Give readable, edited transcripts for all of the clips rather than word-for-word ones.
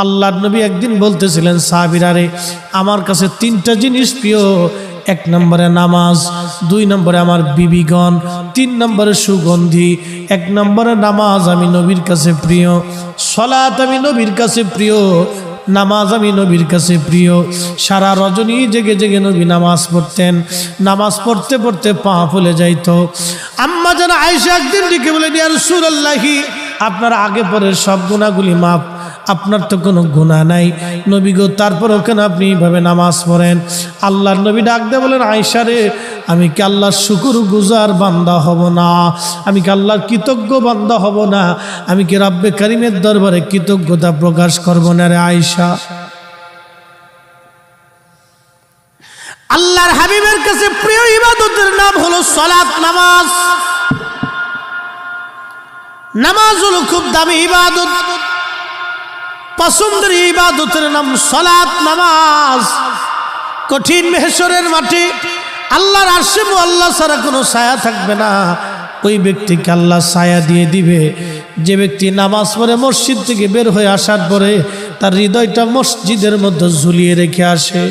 আল্লাহর নবী একদিন বলতেছিলেন, সাহাবীরা রে, আমার কাছে তিনটা জিনিস প্রিয়। এক নম্বরে নামাজ, দুই নম্বরে আমার বিবিগণ, তিন নম্বরে সুগন্ধি। এক নম্বরে নামাজ আমি নবীর কাছে প্রিয়, সালাত আমি নবীর কাছে প্রিয়, নামাজ আমি নবীর কাছে প্রিয়। সারা রজনী জেগে জেগে নবী নামাজ পড়তেন। নামাজ পড়তে পড়তে পা ফুলে যাইত। আম্মা জান আয়েশা একদিন ডেকে বলেন, ইয়া রাসূলুল্লাহি, আপনার আগে পরে সব গুনাহগুলি মাফ, আপনার তো কোনো গুনাহ নাই নবী গো, তারপর কেন আপনি এইভাবে নামাজ পড়েন? আল্লাহর নবী ডাক দিয়ে বলেন, আয়েশা রে, আমি কি আল্লাহর শুকরগুজার বান্দা হব না? আমি কি আল্লাহর কৃতজ্ঞ বান্দা হব না? আমি কি রব্বে কারিমের দরবারে কৃতজ্ঞতা প্রকাশ করব না রে আয়েশা? আল্লাহর হাবিবের কাছে প্রিয় ইবাদতের নাম হলো সালাত, নামাজ। নামাজ হলো খুব দামি ইবাদত, পছন্দের ইবাদতের নাম সালাত, নামাজ। কঠিন মেহশরের মাঠে আল্লাহর আরশে মুআল্লা ছাড়া কোনো ছায়া থাকবে না। ওই ব্যক্তিকে আল্লাহ ছায়া দিয়ে দিবে যে ব্যক্তি নামাজ পড়ে মসজিদ থেকে বের হয়ে আসার পরে তার হৃদয়টা মসজিদের মধ্যে ঝুলিয়ে রেখে আসে।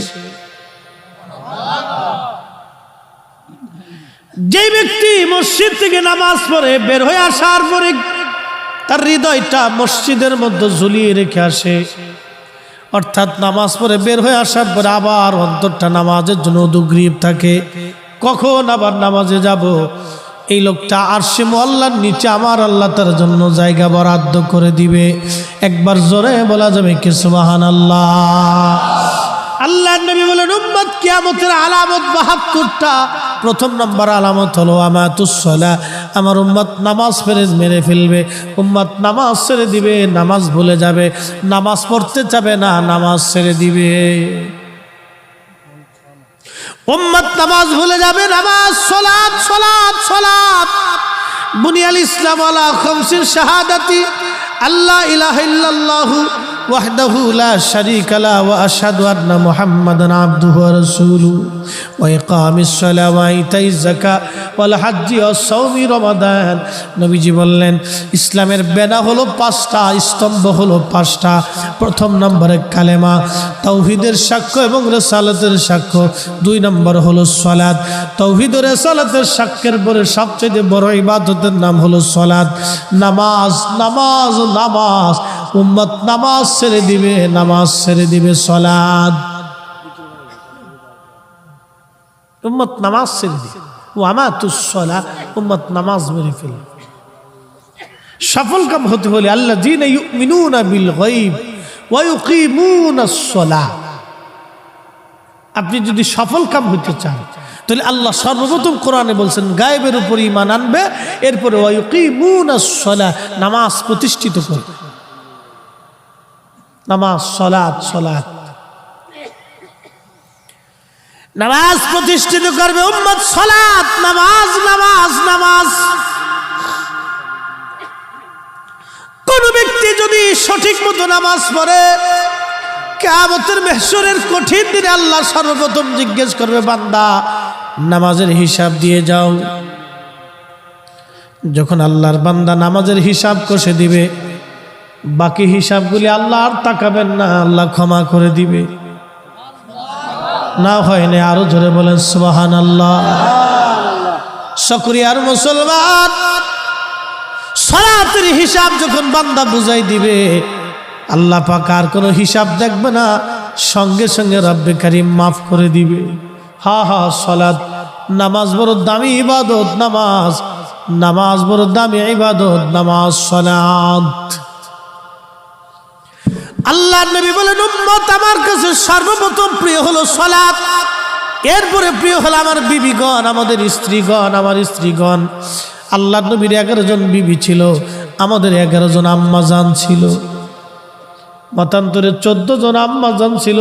যে ব্যক্তি মসজিদ থেকে নামাজ পড়ে বের হয়ে আসার পরে তার হৃদয়টা মসজিদের মধ্যে ঝুলিয়ে রেখে আসে, অর্থাৎ নামাজ পড়ে বের হয়ে আসার পরে আবার অন্তরটা নামাজের জন্য উদগ্রীব থাকে, কখন আবার নামাজে যাব। এই লোকটা আরশে মুআল্লার নিচে আমার আল্লাহ তার জন্য জায়গা বরাদ্দ করে দিবে। একবার জোরে বলা যাবে কি সুবহানাল্লাহ? আল্লাহর নবী বলেন, উম্মত কিয়ামতের আলামত ৭২টা। প্রথম নম্বর আলামত হলো আমাতুস সালাহ, আমার উম্মত নামাজ মেরে ফেলবে। উম্মত নামাজ ছেড়ে দিবে, নামাজ ভুলে যাবে, নামাজ পড়তে যাবে না, নামাজ ছেড়ে দিবে। উম্মত নামাজ ভুলে যাবে, নামাজ, সালাত, সালাত, সালাত। বুনিয়াল ইসলাম আলা খামসিন শাহাদাতি আল্লা ইলাহা ইল্লাল্লাহু ওয়াহদাহু লা শারীকা লাহু ওয়া আশহাদু আন্না মুহাম্মাদান আবদুহু ওয়া রাসূলুহু ওয়া ইকামিস সালাতি ওয়া ইতাইজ যাকাত ওয়াল হজ্জি ওয়াস সাওমি রমাদান। নবীজি বললেন, ইসলামের বেনা হলো 5টা, স্তম্ভ হলো 5টা। প্রথম নম্বরে কালেমা, তাওহীদের সাক্ষ্য এবং রিসালাতের সাক্ষ্য। 2 নম্বর হলো সালাত। তাওহীদ ও রিসালাতের সাক্ষ্যের পরে সবচেয়ে বড় ইবাদতের নাম হলো সালাত, নামাজ, নামাজ, নামাজ। উম্মত নামাজ ছেড়ে দিবে, নামাজ ছেড়ে দিবে, সালাত। উম্মত নামাজ ছেড়ে দিবে, ওয়ামাতুস সালাহ, উম্মত নামাজ মেরে ফেলে। সফল কাম হতে হলে আল্লাযীনা ইউমিনুনা বিল গায়ব ওয়া ইউকিমুনাস সালাহ। আপনি যদি সফল কাম হতে চান তাহলে আল্লাহ সর্বপ্রথম কোরআনে বলছেন গায়েবের উপর ঈমান আনবে, এরপরে ওয়া ইউকিমুনাস সালাহ, নামাজ প্রতিষ্ঠিত করবে। নামাজ, সালাত, সালাত, নামাজ প্রতিষ্ঠিত করবে উম্মত। সালাত, নামাজ, নামাজ, নামাজ। কোন ব্যক্তি যদি সঠিক মতো নামাজ পড়ে, কিয়ামতের মাহশরের কঠিন দিনে আল্লাহ সর্বপ্রথম জিজ্ঞেস করবে, বান্দা নামাজের হিসাব দিয়ে যাও। যখন আল্লাহর বান্দা নামাজের হিসাব কষে দিবে, বাকি হিসাবগুলি আল্লাহ আর তাকাবেন না, আল্লাহ ক্ষমা করে দিবে। না হয় না, আরো জোরে বলেন সুবহানাল্লাহ। শুকরিয়ার মুসলমান, সালাতের হিসাব যখন বান্দা বুঝাই দিবে, আল্লাহ পাক আর কোনো হিসাব দেখবে না, সঙ্গে সঙ্গে রব্বে কারীম মাফ করে দিবে। হা হা, সালাত, নামাজ বড় দামি ইবাদত, নামাজ, নামাজ বড় দামি ইবাদত, নামাজ, সালাত। আল্লাহর নবী বলেন, উম্মত আমার কাছে সর্বপ্রথম প্রিয় হলো সালাত, এরপরে প্রিয় হলো আমার বিবিগণ, আমাদের স্ত্রীগণ, আমার স্ত্রীগণ। আল্লাহর নবীর 11 জন বিবি ছিল, আমাদের 11 জন আম্মাজান ছিল। মতান্তরে 14 জন আম্মাজান ছিল,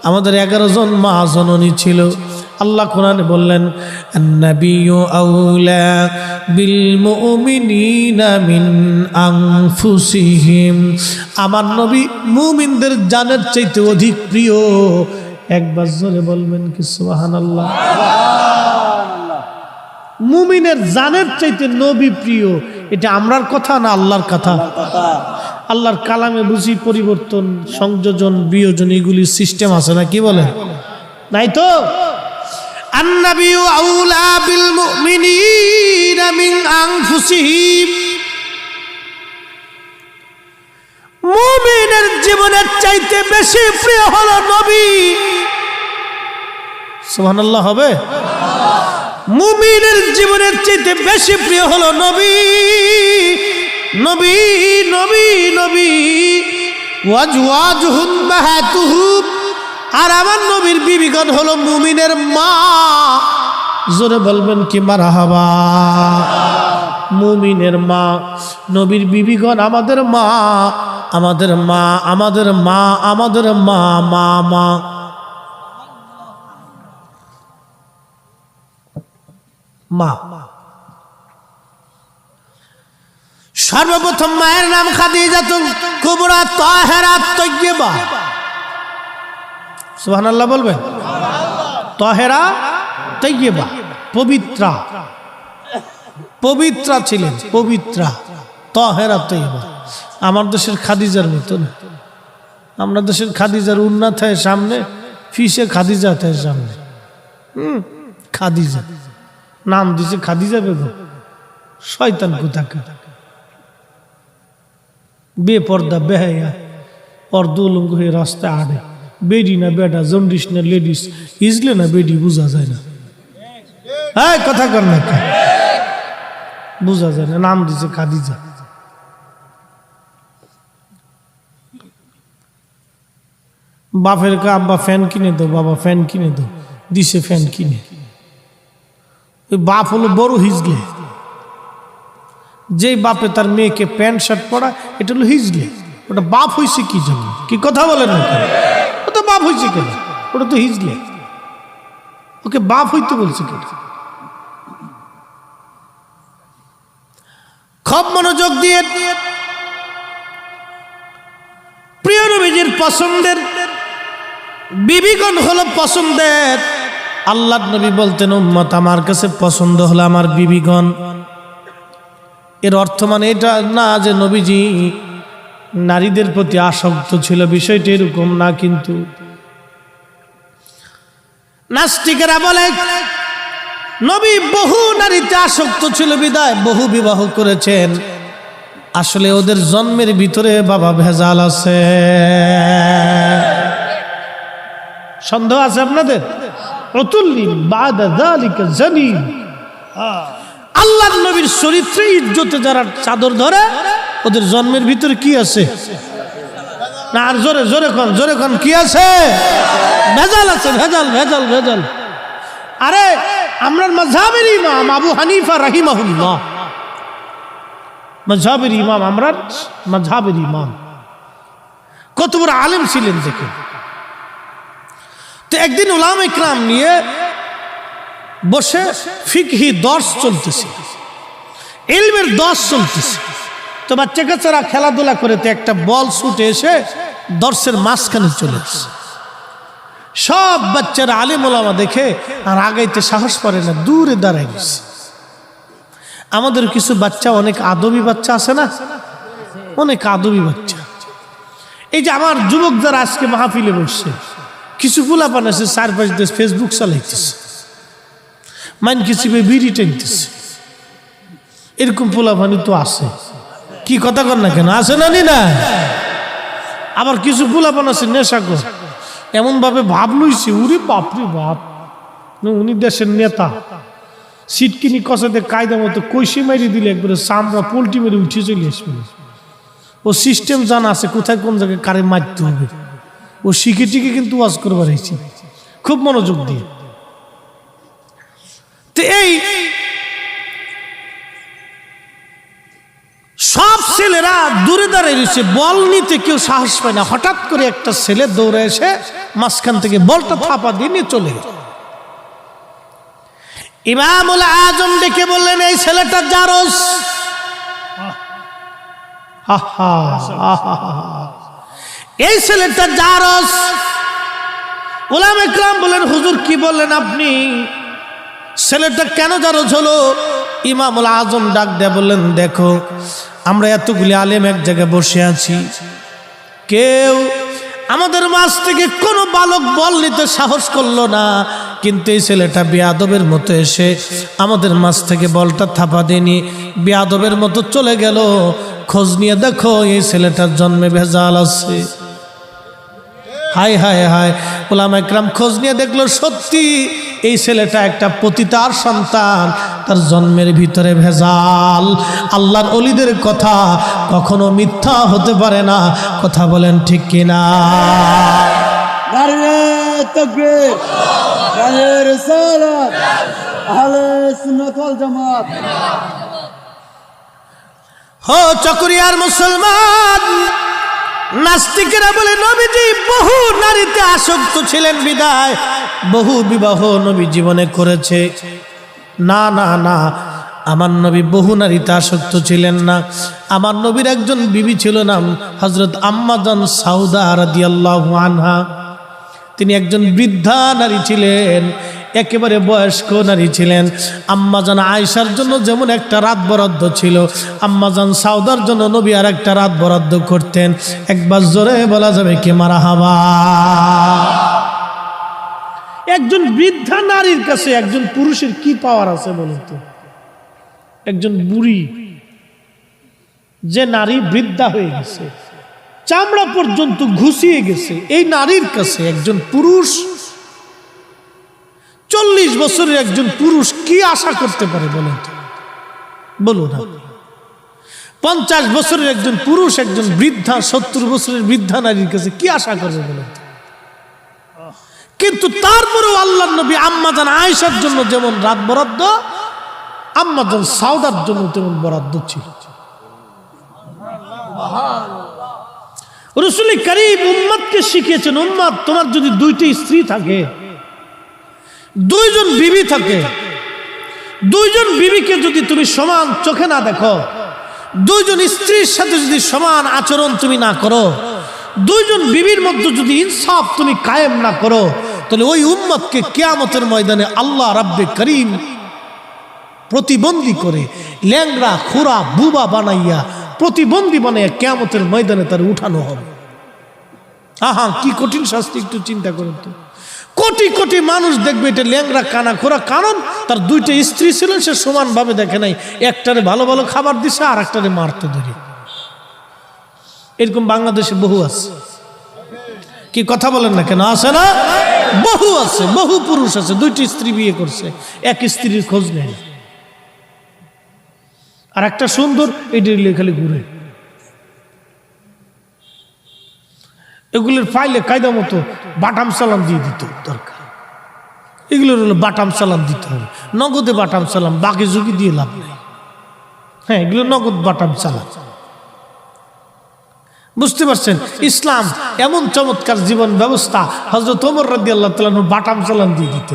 আমাদের 11 জন মা জননী ছিল। আল্লাহ কোরআনে বললেন, আন-নাবিয়্যু আউলা বিল মুমিনিনা মিন আনফুসিহিম। আমার নবী মুমিনদের জানের চাইতে অধিক প্রিয়। একবার জোরে বলবেন কি সুবহানাল্লাহ? মুমিনের জানের চাইতে নবী প্রিয়, এটা আমরার কথা না আল্লাহর কথা? আল্লাহর কালামে বুঝি পরিবর্তন, সংযোজন, বিয়োজন এগুলির সিস্টেম আছে না? কি বলে? নাই তো। আন-নাবিয়্যু আউলা বিল মুমিনিনা মিন আনফুসিহিম, মুমিনের জীবনের চাইতে বেশি প্রিয় হলো নবী। সুবহানাল্লাহ হবে? মুমিনের জীবনের চাইতে বেশি প্রিয় হলো নবী, নবী নবী নবী। ওয়াজওয়াজুহুম মাহাতুহুম, আর আমার নবীর বিবিগণ হলো মুমিনের মা। জোরে বলবেন কি মারহাবা? মুমিনের মা, নবীর বিবিগণ আমাদের মা, আমাদের মা, আমাদের মা, আমাদের মা, মা মা। মা সর্বপ্রথম মায়ের নাম খাদিজাতুল কুবরা তাহেরা তয়্যিবা। সুবহানাল্লাহ বলবেন? তাহেরা তয়্যিবা, পবিত্রা, পবিত্রা ছিলেন, পবিত্রা, তাহেরা তয়্যিবা। আমার দেশের খাদিজার মতো না। আমরা দেশের খাদিজার উন্নাত হয় সামনে, ফিসে খাদিজা হয় সামনে। খাদিজা নাম দিছে খাদিজা বেগম। শয়তান কোথাকার, বেপর্দা, বেহায়া, অর্ধউলঙ্গ হয়ে রাস্তায় আড়ে। বেডি না বেডা, জন্ডিস না লেডিস, ইজলে না বেডি বোঝা যায় না। হ্যাঁ কথা কর না, বোঝা যায় না। নাম দিছে খাদিজা। বাপের কা আব্বা ফ্যান কিনে দাও, বাবা ফ্যান কিনে দাও, দিছে ফ্যান কিনে। ওই বাপ হলো বড় হিজলে। যেই বাপে তার মেয়েকে প্যান্ট শার্ট পরা, এটা হলো হিজলে। ওটা বাপ হয়েছে কি জন্য? কি কথা বলেন না? ওটা বাপ হয়েছে কেন? ওটা তো হিজলে। ওকে বাপ হইতে বলছে কেন? খুব মনোযোগ দিয়ে প্রিয় নবীজির পছন্দের বিবিগণ হলো পছন্দের। আল্লাহর নবী বলতেন, উম্মত আমার কাছে পছন্দ হলো আমার বিবিগণ। এর অর্থ মানে এটা না যে নবীজি নারীদের প্রতি আসক্ত ছিল, বিষয়টি এরকম না। কিন্তু নাস্তিকেরা বলে নবী বহু নারীতে আসক্ত ছিল বিদায় বহু বিবাহ করেছেন। আসলে ওদের জন্মের ভিতরে বাবা ভেজাল আছে। সন্দেহ আছে আপনাদের? আল্লাহর নবীর চরিত্রে ইজ্জতে যারা চাদর ধরে, ওদের জন্মের ভিতরে কি আছে? না আর জোরে জোরে কোন, জোরে কোন, কি আছে? ভেজাল আছে, ভেজাল ভেজাল ভেজাল। আরে আমরার মাযহাবের ইমাম আবু হানিফা রাহিমাহুল্লাহ, মাযহাবের ইমাম, আমরার মাযহাবের ইমাম, কত বড় আলেম ছিলেন দেখেন। তো একদিন উলামা ইকরাম নিয়ে বসে ফিকহি দর্স চলতেছে, ইলমের দর্স চলতেছে। তো বাচ্চা কাচ্চারা খেলাধুলা করে, তো একটা বল ছুটে এসে দর্সের মাঝখানে চলে আসে। সব বাচ্চারা আলেম ওলামা দেখে আর আগাইতে সাহস পারে না, দূরে দাঁড়ায় গেছে। আমাদের কিছু বাচ্চা, অনেক আদবী বাচ্চা আছে না, অনেক আদবী বাচ্চা। এই যে আমার যুবক যারা আজকে মাহফিলে বসছে, কিছু পোলাপান আছে চারপাশ দিয়ে ফেসবুক চালাইতেছে, মাইন কিছু বিড়ি টেনতেছে। এরকম পোলাপানি তো আছে, কি কথা কর না কেন? আছে না না? আবার কিছু পোলাপান আছে নেশাখোর, এমন ভাবে ভাব লইছে, উরে বাপরে বাপ, উনি দেশের নেতা। সিটকিনি কষাতে কায়দা মতো কইসে মেরে দিলে একবারে চামড়া পোল্ট্রি মেরে উঠে চলে আসবে। ও সিস্টেম জানা আছে, কোথায় কোন জায়গায় কারে মারতে হবে। ও শিখে টিকে কিন্তু ওয়াজ করবার হয়েছে, খুব মনোযোগ দিয়ে। তো এই সব ছেলেরা দূরে দাঁড়িয়ে রয়েছে, বল নিতে কেউ সাহস পায় না। হঠাৎ করে একটা ছেলে দৌড়ে এসে মাঝখান থেকে বলটা থাপা দিয়ে নিয়ে চলে গেল। ইমামুল আজম ডেকে বললেন, এই ছেলেটা জারস। এই ছেলেটা জারস। উলামা ইকরাম বলেন, হুজুর কি বললেন আপনি? ছেলেটা কেন জারস হলো? ইমামুল আজম ডাক দেয়া বললেন, দেখো আমরা এতগুলি আলেম এক জায়গায় বসে আছি, কেউ আমাদের মাঝ থেকে কোনো বালক বল নিতে সাহস করলো না, কিন্তু এই ছেলেটা বেয়াদবের মতো এসে আমাদের মাঝ থেকে বলটা থাপা দেনি, বেয়াদবের মতো চলে গেল। খোঁজ নিয়ে দেখো এই ছেলেটার জন্মে ভেজাল আছে। হায় হায় হায়, ওলামা একরাম খোঁজ নিয়ে দেখলো সত্যি এই ছেলেটা একটা পতিতার সন্তান, তার জন্মের ভিতরে ভেজাল। আল্লাহর ওলিদের কথা কখনো মিথ্যা হতে পারে না, কথা বলেন ঠিক কিনা? নারে তাকবীর, নারে রিসালাত, আহলে সুন্নাত ওয়াল জামাত। হো চকরিয়ার মুসলমান, নাস্তিকেরা বলে নবীজি বহু নারীতে আসক্ত ছিলেন বিদায় বহু বিবাহ নবী জীবনে করেছে। না না না, আমার নবী বহু নারীতে আসক্ত ছিলেন না। আমার নবীর একজন বিবি ছিল, নাম হযরত আম্মা জান সাউদা রাদিয়াল্লাহু আনহা। তিনি একজন বৃদ্ধা নারী ছিলেন, একেবারে বয়স্ক নারী ছিলেন। আম্মাজান আয়েশার জন্য যেমন একটা রাত বরাদ্দ ছিল, আম্মাজান সাউদার জন্য নবী আর একটা রাত বরাদ্দ করতেন। একবার জোরে বলা যাবে কি মারহাবা? একজন বৃদ্ধা নারীর কাছে একজন পুরুষের কি পাওয়ার আছে বলুন তো? একজন বুড়ি, যে নারী বৃদ্ধা হয়ে গেছে, চামড়া পর্যন্ত ঘুষিয়ে গেছে, এই নারীর কাছে একজন পুরুষ, 40 বছরের একজন পুরুষ কি আশা করতে পারে বলেন তো? বলুন না। 50 বছরের একজন পুরুষ একজন বৃদ্ধা 70 বছরের বৃদ্ধা নারীর কাছে কি আশা করবে বলেন তো? কিন্তু তারপরেও আল্লাহর নবী আম্মাজান আয়েশার জন্য যেমন রাত বরাদ্দ, আম্মাজান সাউদার জন্য তেমন বরাদ্দ ছিল। রাসূল করিম উম্মতকে শিখিয়েছেন, উম্মত তোমার যদি দুইটি স্ত্রী থাকে, দুইজন বিবি থাকে, দুইজন বিবিকে যদি তুমি সমান চোখে না দেখো, দুইজন স্ত্রীর সাথে যদি সমান আচরণ তুমি না করো, দুইজন বিবির মধ্যে যদি ইনসাফ তুমি কায়েম না করো, তাহলে ওই উম্মতকে কিয়ামতের ময়দানে আল্লাহ রাব্বে করিম প্রতিবন্ধী করে, ল্যাংড়া খুরা বুবা বানাইয়া, প্রতিবন্ধী বানাইয়া কিয়ামতের ময়দানে তার উঠানো হবে। আহা, কি কঠিন শাস্তি, একটু চিন্তা করুন তো। কোটি কোটি মানুষ দেখবে এটা ল্যাংড়া কানা খোরা, কারণ তার দুইটা স্ত্রী ছিল, সে সমানভাবে দেখে নাই, একটারে ভালো ভালো খাবার দিছে আর একটারে মারতে ধরে। এরকম বাংলাদেশে বহু আছে, কি কথা বলেন না কেন? আছে না? বহু আছে, বহু পুরুষ আছে দুইটি স্ত্রী বিয়ে করছে, এক স্ত্রীর খোঁজ নেয়, আর একটা সুন্দর এটি খালি ঘুরে। এগুলোর ফাইলে কায়দা মতো বাটাম সালাম দিয়ে দিত দরকার। এগুলোর হলো বাটাম সালাম দিতে হবে, নগদে বাটাম সালাম, বাকি ঝুঁকি দিয়ে লাভ নেই। হ্যাঁ, এগুলো নগদ বাটাম সালাম। বুঝতে পারছেন? ইসলাম এমন চমৎকার জীবন ব্যবস্থা। হযরত ওমর রাদিয়াল্লাহু তাআলা বাটাম সালাম দিয়ে দিত।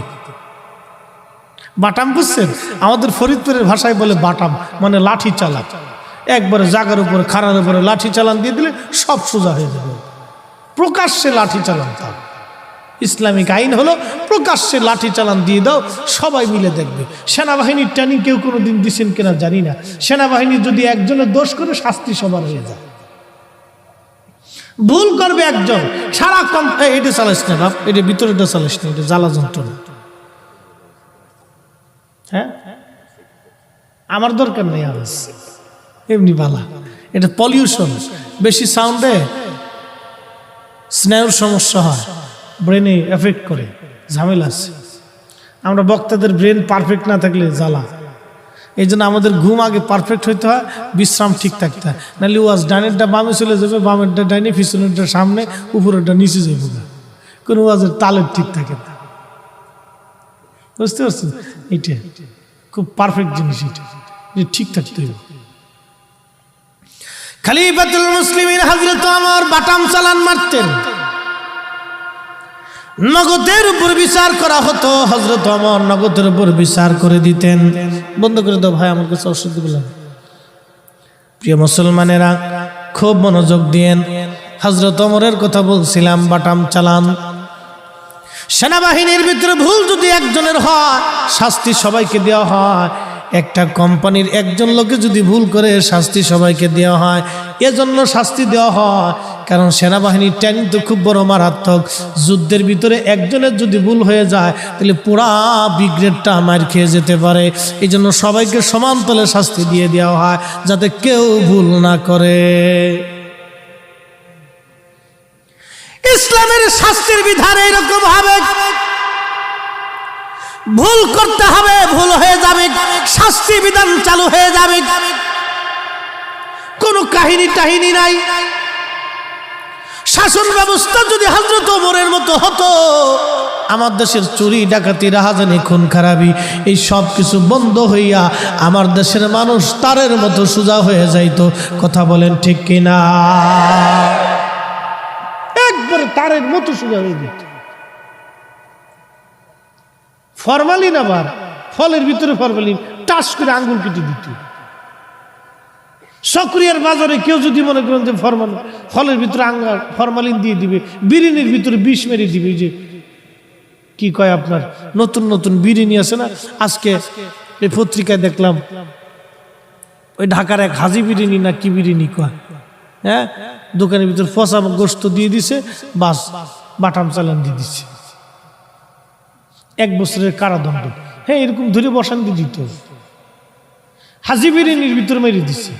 বাটাম বুঝছেন? আমাদের ফরিদপুরের ভাষায় বলে বাটাম, মানে লাঠি চালান। একবারে জাগার উপরে খাড়ার উপরে লাঠি চালান দিয়ে দিলে সব সোজা হয়ে যাবে। প্রকাশ্যে লাঠি চালান, তাও ইসলামিক আইন হলো প্রকাশ্যে লাঠি চালান দিয়ে দাও, সবাই মিলে দেখবে। সেনাবাহিনীর ট্রেনিং কেউ কোনোদিন দিচ্ছেন কিনা জানি না, সেনাবাহিনী যদি একজনের দোষ করে শাস্তি সবার হয়ে যায়। ভুল করবে একজন, সারাক্ষণ এটা চালাস না বাপ, এটা ভিতরেটা চালাস না, এটা জ্বালা যন্ত্রণা। হ্যাঁ, আমার দরকার নেই আওয়াজ, এমনি বালা, এটা পলিউশন, বেশি সাউন্ডে স্নায়ুর সমস্যা হয়, ব্রেনে এফেক্ট করে, ঝামেলা আছে। আমরা বক্তাদের ব্রেন পারফেক্ট না থাকলে জ্বালা। এই জন্য আমাদের ঘুম আগে পারফেক্ট হইতে হয়, বিশ্রাম ঠিক থাকতে হয়, নাহলে ওয়াজ ডাইনেরটা বামে চলে যাবে, বামেরটা ডাইনে, পিছনেরটা সামনে, উপরেরটা নিচে যাবে, কোনো ওয়াজের তালের ঠিক থাকে না। বুঝতে পারছেন? এইটা খুব পারফেক্ট জিনিস, এটা ঠিক থাকতে হবে। খলিফাতুল মুসলিমিন হযরত ওমর বাটাম চালান মারতেন, নগদের উপর বিচার করা হতো, হযরত ওমর নগদের উপর বিচার করে দিতেন। বন্ধ করে দাও ভাই, আমার কাছে অসুবিধা বললাম। প্রিয় মুসলমানেরা খুব মনোযোগ দিয়েন, হযরত ওমরের কথা বলছিলাম, বাটাম চালান। সেনাবাহিনীর ভিতরে ভুল যদি একজনের হয়, শাস্তি সবাইকে দেওয়া হয়। একটা কোম্পানির একজন লোকে যদি ভুল করে শাস্তি সবাইকে দেওয়া হয়, এজন্য শাস্তি দেওয়া হয় কারণ সেনাবাহিনীর ট্রেনিং তো খুব বড় মারাত্মক। যুদ্ধের ভিতরে একজনের যদি ভুল হয়ে যায় তাহলে পুরা ব্রিগেডটা মার খেয়ে যেতে পারে। এই জন্য সবাইকে সমান তলে শাস্তি দিয়ে দেওয়া হয় যাতে কেউ ভুল না করে। ইসলামের শাস্তির বিধান এরকম হবে, ভুল করতে হবে, ভুল হয়ে যাবে, শাস্তি বিধান চালু হয়ে যাবে, কোনো কাহিনী টাহিনী নাই। শাসন ব্যবস্থা যদি হযরত ওমরের মতো হতো, আমার দেশের চুরি ডাকাতি রাহাজানি খুন খারাপি এই সব কিছু বন্ধ হইয়া আমার দেশের মানুষ তারের মতো সোজা হয়ে যাইতো। কথা বলেন ঠিক কিনা? একবারে তারের মতো সোজা হয়ে যেত। ফরমালিন, আবার ফলের ভিতরে ফরমালিন টাস করে আঙ্গুল কেটে দিত। সক্রিয়ার বাজারে কেউ যদি মনে করেন যে ফলের ভিতরে ফরমালিন দিয়ে দিবে, বিরিয়ানির ভিতরে বিষ মেরে দিবে, যে কি কয় আপনার নতুন নতুন বিরিয়ানি আছে না, আজকে এই পত্রিকায় দেখলাম ওই ঢাকার এক হাজি বিরিয়ানি না কি বিরিয়ানি কয়, হ্যাঁ, দোকানের ভিতরে পচা গোস্ত দিয়ে দিছে, বাস বাটাম চালান দিয়ে দিছে, 1 বছরের কারাদণ্ড। হ্যাঁ, এরকম ধরে বসান দিয়ে দিত। হাজি বিরিয়ানির ভিতরে মেরে দিছে।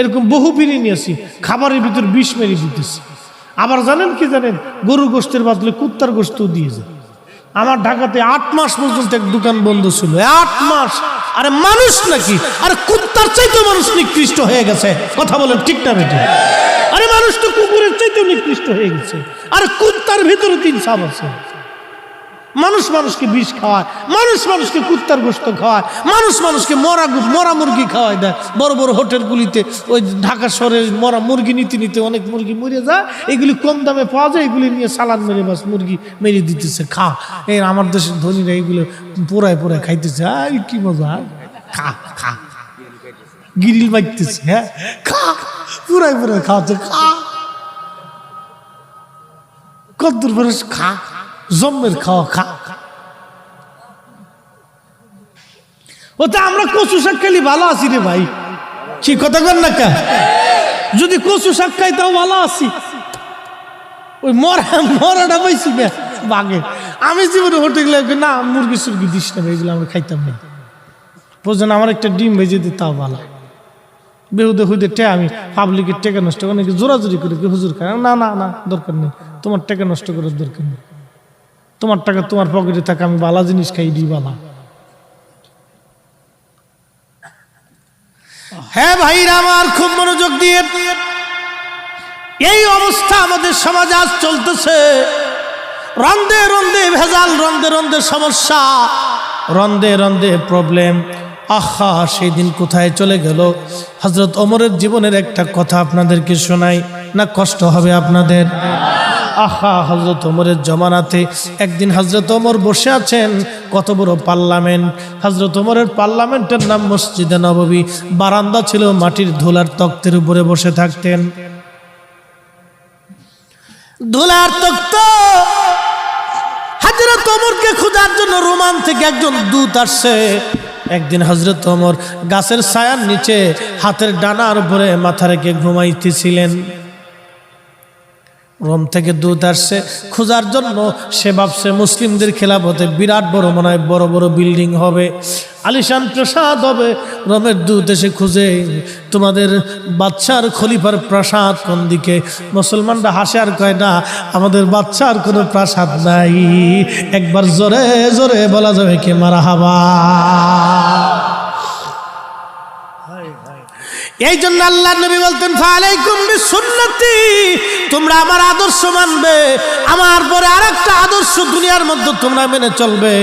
এরকম বহু বিরিয়ানি আছে খাবারের ভিতর বিষ মেরে দিতেছে। আবার জানেন কি জানেন, গরু গোস্তের বদলে কুত্তার গোস্ত দিয়েছে। আমার ঢাকাতে 8 মাস পর্যন্ত এক দোকান বন্ধ ছিল। 8 মাস। আরে মানুষ নাকি? আরে কুত্তার চাইতে মানুষ নিকৃষ্ট হয়ে গেছে। কথা বলেন ঠিক না বেটি? আরে মানুষ তো কুকুরের চাইতে নিকৃষ্ট হয়ে গেছে। আরে কুত্তার ভিতরে 3 সাপ আছে। মানুষ মানুষকে বিষ খাওয়ায়, মানুষ মানুষকে কুত্তার গোস্ত খাওয়ায়, মানুষ মানুষকে মরা মুরগি খাওয়ায় দেয়। বড় বড় হোটেলগুলিতে ওই ঢাকা শহরে মরা মুরগি নিতে নিতে অনেক মুরগি মরে যায়, এগুলি কম দামে পাওয়া যায়, এগুলি নিয়ে সালান মেরে বাস মুরগি মেরে দিতেছে, খা। এই আমার দেশের ধনীরা এগুলো পোড়ায় পোড়ায় খাইতেছে। আই কি মজা, খা খা, গিরিল বাজতেছে, হ্যাঁ, খা, পুরাই পুরাই খাওয়াচ্ছে, খা, কদ্দুর বরস, খা, জম্মের খাওয়া, খা। ওটা আমরা কচু শাক খেলি ভালো আছি রে ভাই, কি কথা কর না কা? যদি কচু শাক খাই তাও ভালো আছি। ওই মরাটা পাইছি না বাগে। আমি জীবনে হোটেলে না মুরগি সুরগি দিস না, এগুলো আমরা খাইতাম না। প্রয়োজন আমার একটা ডিম ভেজে দিই তাও ভালো। বেহুদে হুদে টে আমি পাবলিকের টেকা নষ্ট করে নাকি জোরাজোরি করে কি হুজুর খায়? না না না, দরকার নেই, তোমার টেকা নষ্ট করার দরকার নেই। তোমার টাকা তোমার পকেটে থাকে, আমি বালা জিনিস খাই দিই বালা। হ্যাঁ ভাইরা আমার, খুব মনোযোগ দিয়ে, এই অবস্থা আমাদের সমাজে আজ চলতেছে। রন্দে রন্দে ভেজাল, রন্দে রন্দে সমস্যা, রন্দে রন্দে প্রবলেম। আহা, সেই দিন কোথায় চলে গেল? হযরত ওমরের জীবনের একটা কথা আপনাদেরকে শোনাই, না কষ্ট হবে আপনাদের? আহা, হযরত ওমরের জমানাতে একদিন হযরত ওমর বসে আছেন, কত বড় পার্লামেন্ট। হযরত ওমরের পার্লামেন্টের নাম মসজিদে নববী। বারান্দা ছিল মাটির ধুলার তক্তের উপরে বসে থাকতেন। ধুলার তক্ত। হযরত ওমরকে খোঁজার জন্য রোমান থেকে একজন দূত আসছে। একদিন হযরত ওমর গাছের ছায়ার নিচে হাতের ডানার উপরে মাথা রেখে ঘুমাইতেছিলেন। রোম থেকে দূত আসছে খোঁজার জন্য। সে ভাবছে মুসলিমদের খেলাফতে বিরাট বড়, মনে হয় বড় বড় বিল্ডিং হবে, আলিশান প্রাসাদ হবে। রোমের দূত এসে খুঁজে, তোমাদের বাদশার খলিফার প্রাসাদ কোন দিকে? মুসলমানরা হাসে আর কয়, না, আমাদের বাদশার কোনো প্রাসাদ নাই। একবার জোরে জোরে বলা যাবে কি মারহাবা। এই জন্য আল্লাহর নবী বলতেন, ফালাইকুম বিসুন্নতি, তোমরা আমার আদর্শ মানবে, আমার পরে আরেকটা আদর্শ দুনিয়ার মধ্যে তোমরা মেনে চলবে।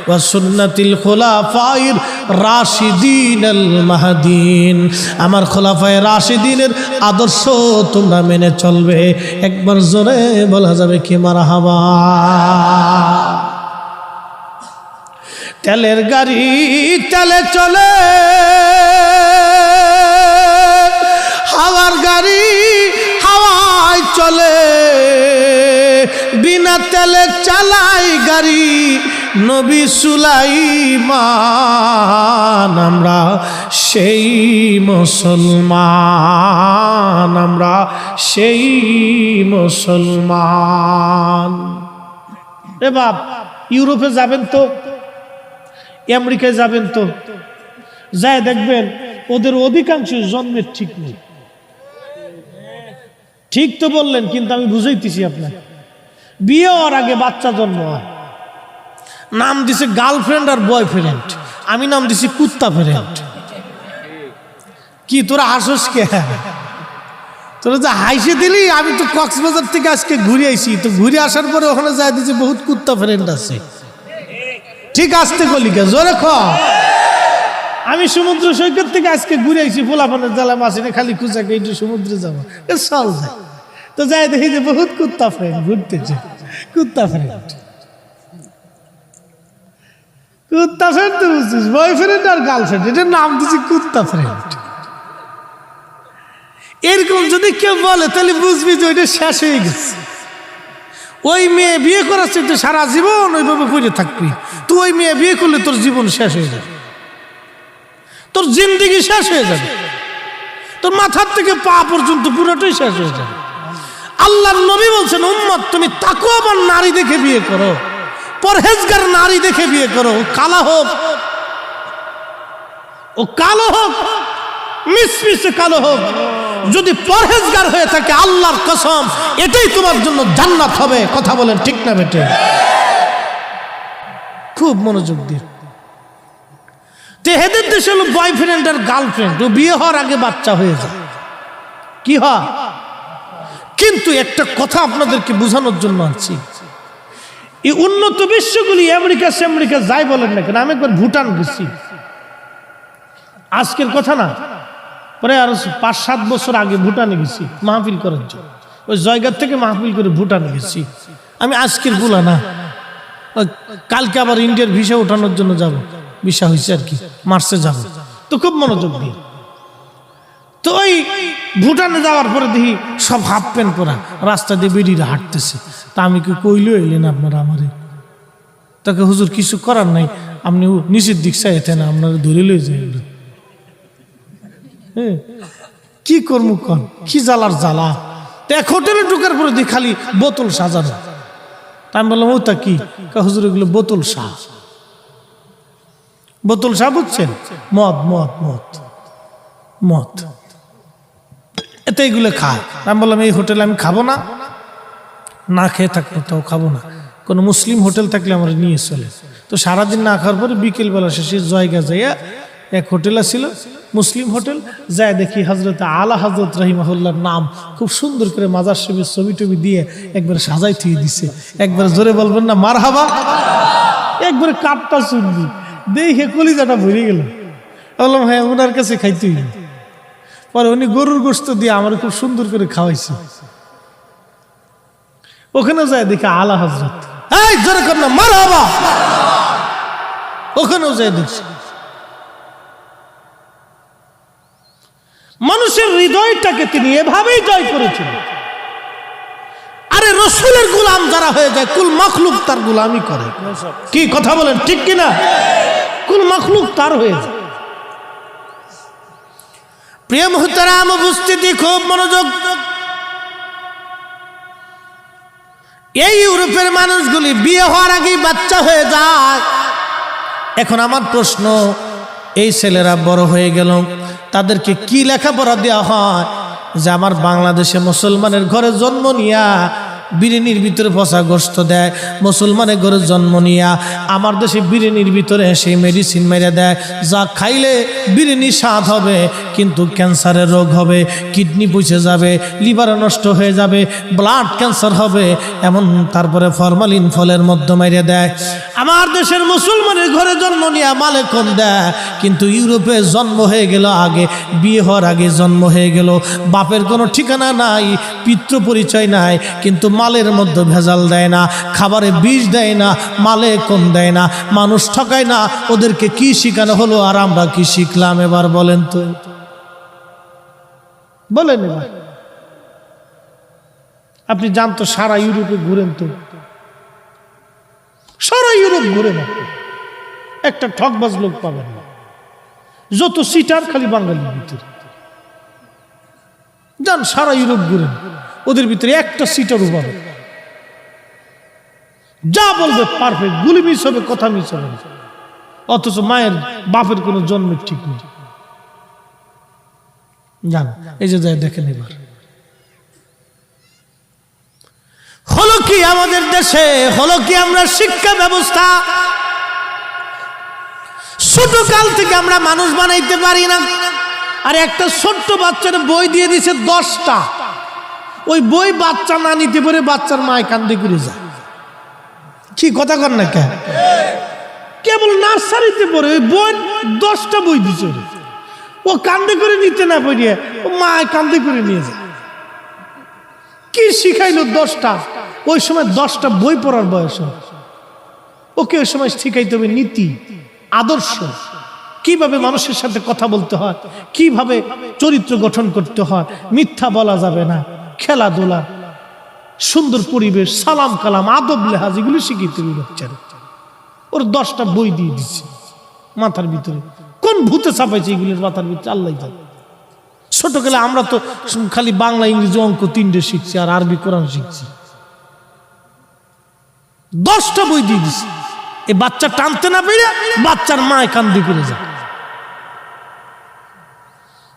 ওয়া সুন্নাতিল খুলাফায়ে রাশিদিনাল মাহদিন, আমার খোলাফায়ে রাশিদিনের আদর্শ তোমরা মেনে চলবে। একবার জোরে বলা যাবে কি মারহাবা। তেলের গাড়ি তেলে চলে, হাওয়ার গাড়ি হাওয়ায় চলে, বিনা তেলে চালাই গাড়ি, নবী সুলাইমান আমরা সেই মুসলমান, আমরা সেই মুসলমান। এ বাপ, ইউরোপে যাবেন তো, আমেরিকায় যাবেন তো, যায় দেখবেন ওদের অধিকাংশ জন্মের ঠিক নেই। ঠিক তো বললেন, কিন্তু আমি বুঝাইতেছি আপনার, বিয়ে হওয়ার আগে বাচ্চা জন্ম হয়, নাম দিছে গার্লফ্রেন্ড আর বয়ফ্রেন্ড, আমি নাম দিছি কুত্তা ফ্রেন্ড। কি তোরা হাসস কে? তোরা যে হাইসে দিলি, আমি তো কক্সবাজার থেকে আজকে ঘুরে আইছি, তো ঘুরে আসার পরে ওখানে যাই দিচ্ছে বহুত কুত্তা ফ্রেন্ড আছে। ঠিক আসতে গলিকা জোরে খ। আমি সমুদ্র সৈকত থেকে আজকে ঘুরে আইছি, পোলাপানের জ্বালা মাসিনে খালি খুঁজাকে একটু সমুদ্রে যাবো, চল যায়। তো যাই দেখি যে বহুত কুত্তা ফ্রেন্ড ঘুরতেছে, কুত্তা ফ্রেন্ড। কুত্তা ফ্রেন্ড তো বুঝছিস, বয়ফ্রেন্ড আর গার্লফ্রেন্ড, এটার নাম দিচ্ছি কুত্তা ফ্রেন্ড। এরকম যদি কেউ বলে তাহলে বুঝবি যে ওইটা শেষ হয়ে গেছে। ওই মেয়ে বিয়ে করাচ্ছে তো সারা জীবন ওইভাবে পড়ে থাকবি। তুই ওই মেয়ে বিয়ে করলে তোর জীবন শেষ হয়ে যাবে, তোর জিন্দেগি শেষ হয়ে যাবে, তোর মাথার থেকে পা পর্যন্ত পুরোটাই শেষ হয়ে যাবে। আল্লাহর নবী বলছেন, উম্মত তুমি তাকওয়াবান নারী দেখে বিয়ে করো, পরহেজগার নারী দেখে বিয়ে করো। ও কালা হোক, ও কালো হোক, মিসমিসে কালো হোক, যদি পরহেজগার হয়ে থাকে আল্লাহর কসম এটাই তোমার জন্য জান্নাত হবে। কথা বলেন ঠিক না বেটে? খুব মনোযোগ দিয়ে। তেহেদের দেশে হলো বয়ফ্রেন্ড আর গার্লফ্রেন্ড, ও বিয়ে হওয়ার আগে বাচ্চা হয়ে যায়। কি হয়? কিন্তু একটা কথা আপনাদেরকে বোঝানোর জন্য আনছি, এই উন্নত বিশ্বগুলি আমেরিকা যাই বলেন না কেন, আমি একবার ভুটান গেছি, আজকের কথা না, পরে আরো 5-7 বছর আগে ভুটানে গেছি মাহফিল করার জন্য। ওই জায়গার থেকে মাহফিল করে ভুটানে গেছি আমি, আজকের বলা না। কালকে আবার ইন্ডিয়ার ভিসা ওঠানোর জন্য যাব, ভিসা হয়েছে আর কি, মার্চে যাব। তো খুব মনোযোগ দিয়ে, তো ওই ভুটানে যাওয়ার পরে দেখি সব হাফ প্যান্ট পরা রাস্তা দিয়ে বেরিয়ে হাঁটতেছে। তা আমি কি কইলেও এলেন আপনারা আমারে? তাকে হুজুর কিছু করার নাই, আপনি নিচের দিক চাইতে না, আপনারা ধরে লয়ে যাই। কি করবো কন, কি জ্বালার জ্বালা। তো এক হোটেলে ঢুকার পরে দেখি খালি বোতল সাজানো। তা আমি বললাম, ওটা কি? হুজুর এগুলো বোতল শাহ। বোতল শাহ বুঝছেন? মদ মদ মদ মদ, এতে এগুলো খায়। আমি বললাম, এই হোটেলে আমি খাবো না, না খেয়ে থাকবো তাও খাবো না। কোনো মুসলিম হোটেল থাকলে আমার নিয়ে চলে। তো সারাদিন না খাওয়ার পরে বিকেলবেলা শেষে জায়গা যাইয়া এক হোটেল ছিল মুসলিম হোটেল, যায় দেখি হজরত আলা হজরত রহিমাহুল্লাহর নাম খুব সুন্দর করে মাজার শরীফের ছবি টবি দিয়ে একবার সাজাই থুয়ে দিছে। একবার জোরে বলবেন না মারহাবা? একবারে কাপটা শুনবি, দেখে কলিজাটা ভরে গেল। বললাম, হ্যাঁ ওনার কাছে খাইতেই। পরে উনি গরুর গোশত দিয়ে আমার খুব সুন্দর করে খাওয়াইছে। ওখানে যায় দেখি আলা হজরত, এই জোরে কর না মারহাবা। ওখানেও যায় দেখছি মানুষের হৃদয়টাকে তিনি এভাবেই জয় করেছিলেন। আরে রসুলের গোলাম যারা হয়ে যায়, কুল মখলুক তার গোলামি করে। কি কথা বলেন ঠিক কিনা? কুল মখলুক তার হয়ে যায়। প্রিয় মুহতারাম উপস্থিতি, খুব মনোযোগ। এই ইউরোপের মানুষগুলি বিয়ে হওয়ার আগেই বাচ্চা হয়ে যায়। এখন আমার প্রশ্ন, এই ছেলেরা বড় হয়ে গেল, তাদেরকে কি লেখাপড়া দেওয়া হয় যে আমার বাংলাদেশে মুসলমানের ঘরে জন্ম নিয়া বিরিয়ানির ভিতরে পচা গোশত দেয়, মুসলমানের ঘরে জন্ম নিয়া আমার দেশে বিরিয়ানির ভিতরে সেই মেডিসিন মেরে দেয়, যা খাইলে বিরিয়ানি স্বাদ হবে কিন্তু ক্যান্সারের রোগ হবে, কিডনি পচে যাবে, লিভার নষ্ট হয়ে যাবে, ব্লাড ক্যান্সার হবে, এমন তারপরে ফরমালিন ফলের মধ্যে মেরে দেয়। আমার দেশের মুসলমানের ঘরে জন্ম নিয়ে মালে কম দেয়, কিন্তু ইউরোপে জন্ম হয়ে গেল আগে, বিয়ে হওয়ার আগে জন্ম হয়ে গেল, বাপের কোনো ঠিকানা নাই, পিতৃ পরিচয় নাই, কিন্তু মালের মধ্যে ভেজাল দেয় না, খাবারে বিষ দেয় না, মালে কম দেয় না, মানুষ ঠকায় না। ওদেরকে কি শিখানো হলো আর আমরা কি শিখলাম? এবার বলেন তো, বলেন এবার। আপনি জানতো সারা ইউরোপে ঘুরেন তো, সারা ইউরোপ ঘুরে না, একটা ঠকবাজ লোক পাবেন না। যত সিটার খালি বাঙালির ভিতরে যান, সারা ইউরোপ ঘুরেন, ওদের ভিতরে একটা সিটারও পাবেন। যা বলবে পারফেক্ট, গুলি মিস হবে, কথা মিস হবে, অথচ মায়ের বাপের কোনো জন্মের ঠিক নেই। জান, এই যে যায় দেখেন এবার হলো কি আমাদের দেশে, হলো কি আমরা শিক্ষা ব্যবস্থা ছোট কাল থেকে আমরা মানুষ বানাইতে পারি না। আর একটা ছোট্ট বাচ্চার বই দিয়ে দিছে 10টা, ওই বই বাচ্চা না নিতে পারে বাচ্চার মায় কান্দে করে যায়। কি কথা কর না কে, কেবল নার্সারিতে পড়ে ওই বই 10টা বই দিছে, ও কান্দে করে নিতে না পারিয়ে ও মায় কান্দে করে নিয়ে যায়। কি শিখাইলো 10টা? ওই সময় 10টা বই পড়ার বয়স, ওকে ওই সময় শিখাইতে হবে নীতি, আদর্শ, কিভাবে মানুষের সাথে কথা বলতে হয়, কিভাবে চরিত্র গঠন করতে হয়, মিথ্যা বলা যাবে না, খেলাধুলা, সুন্দর পরিবেশ, সালাম কালাম, আদব লেহাজ, এগুলো শিখিতে হবে বাচ্চারা। ওর 10টা বই দিয়ে দিচ্ছে মাথার ভিতরে। কোন ভূতে চাপাইছে এগুলোর মাথার ভিতরে আল্লাহ জানে। ছোটকালে আমরা তো খালি বাংলা, ইংরেজি, অঙ্ক 3টে শিখছি আর আরবি কোরআন শিখছি। 10টা বই দিয়ে দিচ্ছে, এই বাচ্চা টানতে না পেরে বাচ্চার মায় কান্দি করে যায়।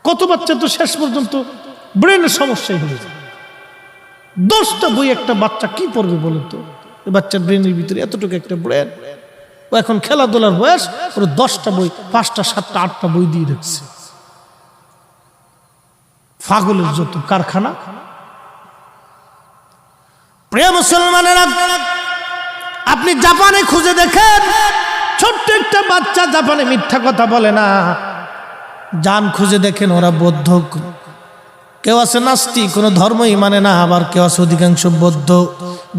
কত বাচ্চা তো শেষ পর্যন্ত ব্রেনের সমস্যাই হয়ে যায়। 10টা বই একটা বাচ্চা কি পড়বে বলেন তো? বাচ্চার ব্রেনের ভিতরে এতটুকু একটা ব্রেন, ও এখন খেলাধুলার বয়স, ওর 10টা বই, 5টা 7টা 8টা বই দিয়ে রাখছে। পাগলের যত কারখানা। প্রিয় মুসলমানেরা, আপনি জাপানে খুঁজে দেখেন, ছোট্ট একটা বাচ্চা জাপানে মিথ্যা কথা বলে না। যান খুঁজে দেখেন, ওরা বৌদ্ধ, কেউ আছে নাস্তিক, কোনো ধর্মই মানে না, আবার কেউ আছে অধিকাংশ বৌদ্ধ।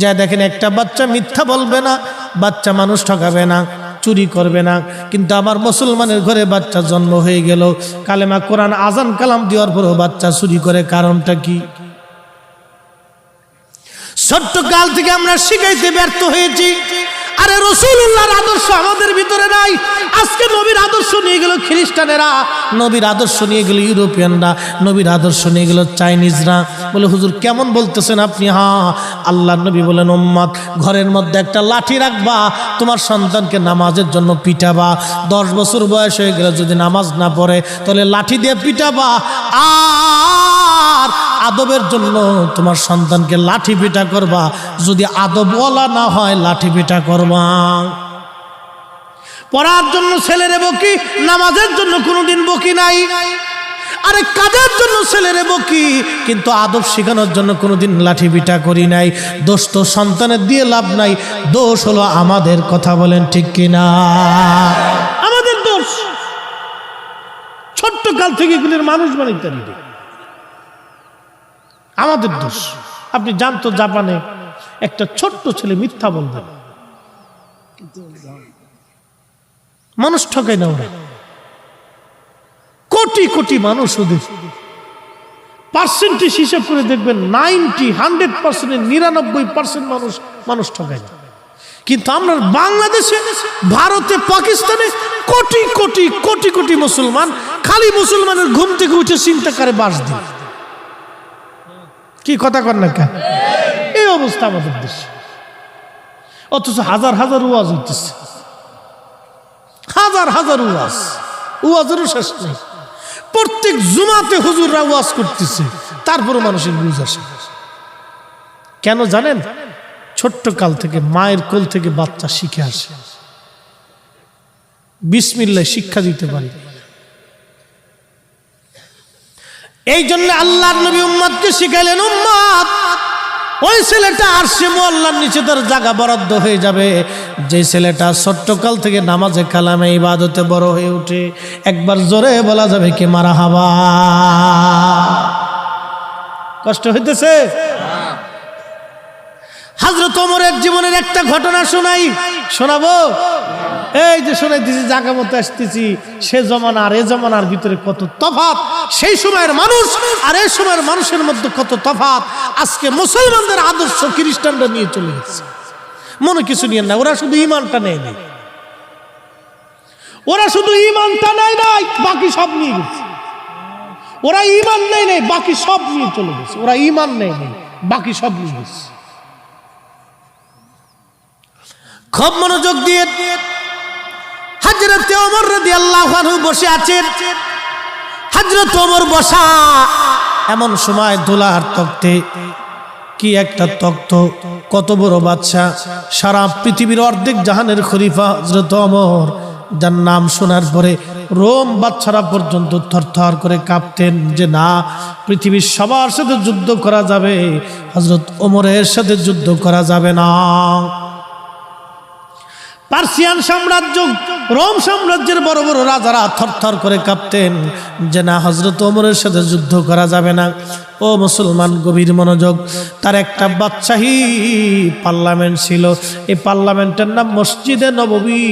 যা দেখেন একটা বাচ্চা মিথ্যা বলবে না, বাচ্চা মানুষ ঠকাবে না, চুরি করবে না। কিন্তু আমার মুসলমানের ঘরে বাচ্চা জন্ম হয়ে গেল, কালেমা কোরআন আজান কালাম দেওয়ার পরেও বাচ্চা চুরি করে, কারণটা কি? ছোট্ট কাল থেকে আমরা শিখাইতে ব্যর্থ হয়েছি। আরে রাসূলুল্লাহর আদর্শ আমাদের ভিতরে নাই। আজকে নবীর আদর্শ নিয়ে গেল খ্রিস্টানেরা, নবীর আদর্শ নিয়ে গেল ইউরোপিয়ানরা, নবীর আদর্শ নিয়ে গেল চাইনিজরা। বলে হুজুর কেমন বলতেছেন আপনি? হ্যাঁ, আল্লাহর নবী বলেন উম্মত, ঘরের মধ্যে একটা লাঠি রাখবা, তোমার সন্তানকে নামাজের জন্য পিটাবা। 10 বছর বয়স হয়ে গেলে যদি নামাজ না পড়ে তাহলে লাঠি দিয়ে পিটাবা। আর আদবের জন্য তোমার সন্তানকে লাঠি পিটা করবা, যদি আদবওয়ালা না হয় লাঠি পিটা করবা। পড়ার জন্য ছেলেরে বকি, নামাজের জন্য কোনোদিন বকি নাই। আরে কাজের জন্য ছেলেরে বকি, কিন্তু আদব শেখানোর জন্য কোনোদিন লাঠি পিটা করি নাই। দোষ তো সন্তানের দিয়ে লাভ নাই, দোষ হলো আমাদের। কথা বলেন ঠিক কিনা? আমাদের দোষ। ছোট্ট কাল থেকে এগুলির মানুষ বানাইতে পারি, আমাদের দোষ। আপনি জানতো জাপানে একটা ছোট্ট ছেলে মিথ্যা বলবে, মানুষ ঠকায় না ওরা। কোটি কোটি মানুষ, ওদের পার্সেন্টেজ হিসাব করে দেখবেন 100% 99% মানুষ ঠকায় না। কিন্তু আমরা বাংলাদেশে, ভারতে, পাকিস্তানে কোটি কোটি কোটি কোটি মুসলমান, খালি মুসলমানের ঘুম থেকে উঠে চিন্তা করে বাস দিন। কি কথা কর না কেন? এই অবস্থা আমাদের দেশে। অথচ হাজার হাজার ওয়াজ হইতেছে, হাজার হাজার ওয়াজ, ওয়াজেরও শেষ নেই। প্রত্যেক জুমাতে হুজুররা ওয়াজ করতেছে, তারপরও মানুষের বুঝ আসে। কেন জানেন? ছোট্ট কাল থেকে মায়ের কোল থেকে বাচ্চা শিখে আসে, বিসমিল্লাহ শিক্ষা দিতে পারি। এই জন্য আল্লাহর নবী উম্মতকে শিখাইলেন, উম্মত, ওই ছেলেটা আরশে মুআল্লার নিচে তার জায়গা বরাদ্দ হয়ে যাবে যে ছেলেটা ছোট্টকাল থেকে নামাজে কালামে ইবাদতে বড় হয়ে ওঠে। একবার জোরে বলা যাবে কি মারহাবা? কষ্ট হইতেছে? হযরত ওমরের জীবনের একটা ঘটনা শোনাবো। এই যে শোনাইতেছি, জায়গা মতো আসতেছি, সে জমানা আর এ জমানার ভিতরে কত তফাৎ, সেই সময়ের মানুষ আর এই সময়ের মানুষের মধ্যে কত তফাৎ। আজকে মুসলমানদের আদর্শ খ্রিস্টানরা নিয়ে চলে গেছে। মনে কিছু নিয়ে না, ওরা শুধু ইমানটা নেয় নাই, ওরা শুধু ইমানটা নেয় নাই, বাকি সব নিয়ে গেছে। ওরা ইমান নেয় নাই, বাকি সব নিয়ে চলে গেছে। ওরা ইমান নেয় নাই, বাকি সব নিয়ে গেছে। খুব মনোযোগ দিয়ে হযরত ওমর রাদিয়াল্লাহু আনহু বসে আছেন। হযরত ওমর বসা, এমন সময় ধুলার তক্তে, কি একটা তক্ত, কত বড় বাদশা, সারা পৃথিবীর অর্ধেক জাহানের খলিফা হযরত ওমর, যার নাম শোনার পরে রোম বাদশারা পর্যন্ত থরথর করে কাঁপতেন যে না, পৃথিবীর সবার সাথে যুদ্ধ করা যাবে, হযরত ওমরের সাথে যুদ্ধ করা যাবে না। পার্সিয়ান সাম্রাজ্য, রোম সাম্রাজ্যের বড় বড় রাজারা থরথর করে কাঁপতেন যে না, হযরত ওমরের সাথে যুদ্ধ করা যাবে না। ও মুসলমান, গভীর মনোযোগ। তার একটা বাদশাহী পার্লামেন্ট ছিল, এই পার্লামেন্টের নাম মসজিদে নববী।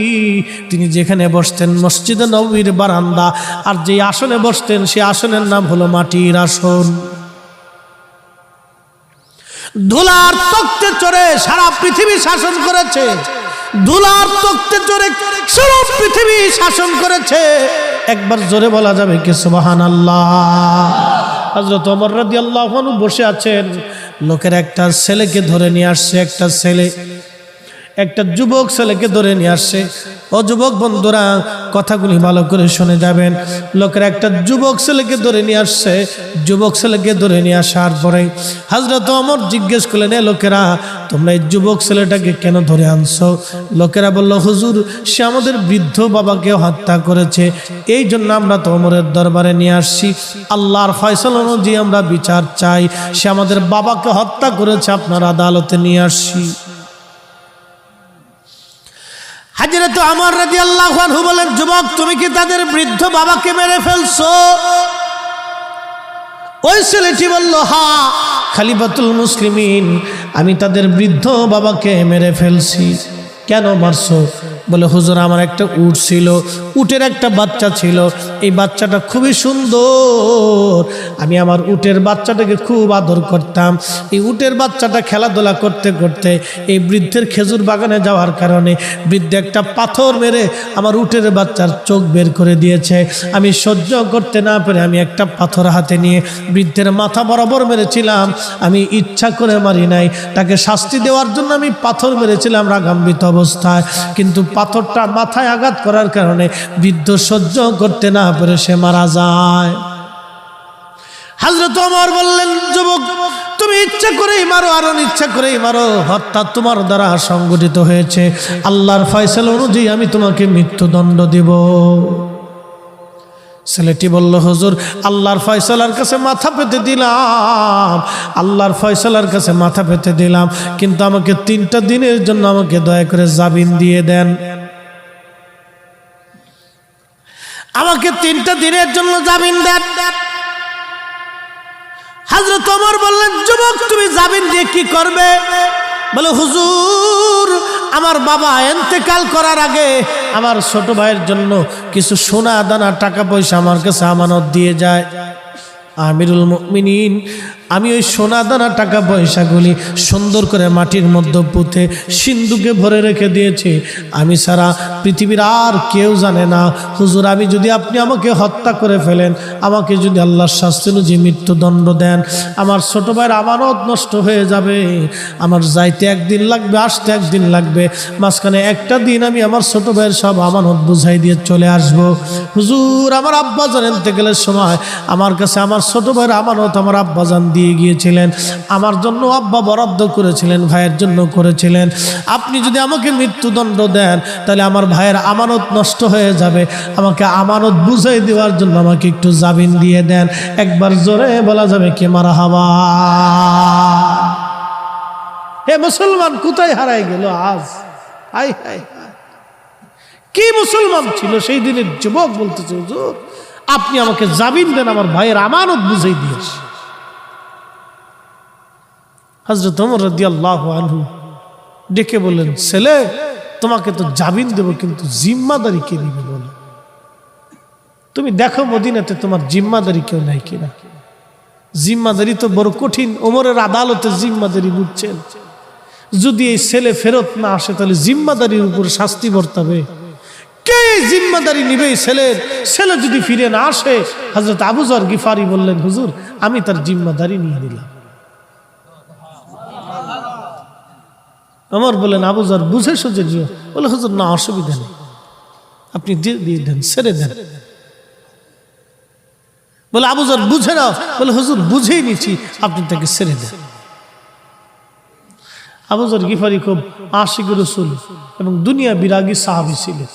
তিনি যেখানে বসতেন মসজিদে নববীর বারান্দা, আর যে আসনে বসতেন সে আসনের নাম হলো মাটির আসন। ধুলার তক্তে চড়ে সারা পৃথিবী শাসন করেছে, ধুলার তক্তে চড়ে সারা পৃথিবী শাসন করেছে। একবার জোরে বলা যাবে কি সুবহানাল্লাহ। হযরত ওমর রাদিয়াল্লাহু আনহু বসে আছেন, লোকের একটা ছেলেকে ধরে নিয়ে আসছে, একটা ছেলে, একটা যুবক ছেলেকে ধরে নিয়ে আসছে। ও যুবক বন্ধুরা, কথাগুলি ভালো করে শুনে যাবেন। লোকের একটা যুবক ছেলেকে ধরে নিয়ে আসছে। যুবক ছেলেকে ধরে নিয়ে আসার পরে হযরত ওমর জিজ্ঞেস করলেন, লোকেরা তোমরা এই যুবক ছেলেটাকে কেন ধরে আনছো? লোকেরা বলল, হুজুর সে আমাদের বৃদ্ধ বাবাকে হত্যা করেছে, এই জন্য আমরা তো ওমরের দরবারে নিয়ে আসছি, আল্লাহর ফয়সালা অনুযায়ী আমরা বিচার চাই, সে আমাদের বাবাকে হত্যা করেছে, আপনার আদালতে নিয়ে আসছি। হযরত ওমর রাদিয়াল্লাহু আনহু বলেন, যুবক তুমি কি তাদের বৃদ্ধ বাবাকে মেরে ফেলছো? ওই ছেলেটি বলল, হ্যাঁ খলিফাতুল মুসলিমিন, আমি তাদের বৃদ্ধ বাবাকে মেরে ফেলছি। কেন মারছো? বলে, হুজুর আমার একটা উট ছিল, উটের একটা বাচ্চা ছিল, এই বাচ্চাটা খুবই সুন্দর, আমি আমার উটের বাচ্চাটাকে খুব আদর করতাম। এই উটের বাচ্চাটা খেলাধুলা করতে করতে এই বৃদ্ধের খেজুর বাগানে যাওয়ার কারণে বৃদ্ধ একটা পাথর মেরে আমার উটের বাচ্চার চোখ বের করে দিয়েছে। আমি সহ্য করতে না পেরে আমি একটা পাথর হাতে নিয়ে বৃদ্ধের মাথা বরাবর মেরেছিলাম। আমি ইচ্ছা করে মারি নাই, তাকে শাস্তি দেওয়ার জন্য আমি পাথর মেরেছিলাম রাগান্বিত অবস্থায়, কিন্তু পাথরটা মাথায় আঘাত করার কারণে বৃদ্ধ সহ্য করতে না পেরে সে মারা যায়। হযরত ওমর বললেন, যুবক তুমি ইচ্ছা করেই মারো আর অনিচ্ছা করেই মারো, হত্যা তোমার দ্বারা সংগঠিত হয়েছে, আল্লাহর ফয়সালা অনুযায়ী আমি তোমাকে মৃত্যুদণ্ড দেব। ছেলেটি বলল, হুজুর আল্লাহর ফয়সালার কাছে মাথা পেতে দিলাম, আল্লাহর ফয়সালার কাছে মাথা পেতে দিলাম, কিন্তু আমাকে 3টা দিনের জন্য আমাকে দয়া করে জামিন দিয়ে দেন, আমাকে 3টা দিনের জন্য জামিন দেন। হযরত ওমর বললেন, যুবক তুমি জামিন দিয়ে কি করবে? বলে, হুজুর আমার বাবা ইন্তেকাল করার আগে আমার ছোট ভাইয়ের জন্য কিছু সোনা দানা টাকা পয়সা আমার কাছে আমানত দিয়ে যায়, আমিরুল মুমিনিন আমি ওই সোনা দানা টাকা পয়সাগুলি সুন্দর করে মাটির মধ্যে পুঁতে সিন্ধুকে ভরে রেখে দিয়েছি, আমি ছাড়া পৃথিবীর আর কেউ জানে না। হুজুর আমি যদি আপনি আমাকে হত্যা করে ফেলেন, আমাকে যদি আল্লাহর শাস্তি অনুযায়ী মৃত্যুদণ্ড দেন, আমার ছোট ভাইয়ের আমানত নষ্ট হয়ে যাবে, আমার যাইতে একদিন লাগবে, আসতে একদিন লাগবে, মাঝখানে একটা দিন আমি আমার ছোট ভাইয়ের সব আমানত বুঝাই দিয়ে চলে আসব। হুজুর আমার আব্বাজান ইন্তেকালের সময় আমার কাছে আমার ছোট ভাইয়ের আমানত আমার আব্বাজান দিয়ে গিয়েছিলেন, আমার জন্য আব্বা বরাদ্দ করেছিলেন, ভাইয়ের জন্য করেছিলেন, আপনি যদি আমাকে মৃত্যুদণ্ড দেন তাহলে আমার ভাইয়ের আমানত নষ্ট হয়ে যাবে, আমাকে আমানত বুঝাই দেওয়ার জন্য আমাকে একটু জামিন দিয়ে দেন। একবার জোরে বলা যাবে কি মারহাবা। হে মুসলমান কোথায় হারাই গেল আজ? হাই হাই কি মুসলমান ছিল সেই দিনের যুবক, বলতেছে হুজুর আপনি আমাকে জামিন দেন, আমার ভাইয়ের আমানত বুঝাই দিয়েছে। হযরত ওমর রাদিয়াল্লাহু আনহু ডেকে বললেন, ছেলে তোমাকে তো জামিন দেব, কিন্তু জিম্মাদারি কে নিবে বলো? তুমি দেখো মদিনাতে তোমার জিম্মাদারি কেউ নাই কিনা। জিম্মাদারি তো বড় কঠিন, ওমরের আদালতে জিম্মাদারি বুঝছেন, যদি এই ছেলে ফেরত না আসে তাহলে জিম্মাদারির উপর শাস্তি বর্তাবে। কে জিম্মাদারি নিবে? ছেলে যদি ফিরে না আসে। হযরত আবু যর গিফারি বললেন, হুজুর আমি তার জিম্মাদারি নিয়ে নিলাম। ওমর বলেন, আবু যর বুঝে সুঝে নিও। বলে, হুজুর না, অসুবিধা নেই, আপনি দিয়ে দেন, ছেড়ে দেন। বলে, আবু যর বুঝে নাও। বলে, হুজুর বুঝেই নিচ্ছি, আপনি তাকে ছেড়ে দেন। আবু যর গিফারি খুব আশিক রাসূল এবং দুনিয়া বিরাগী সাহাবী ছিলেন।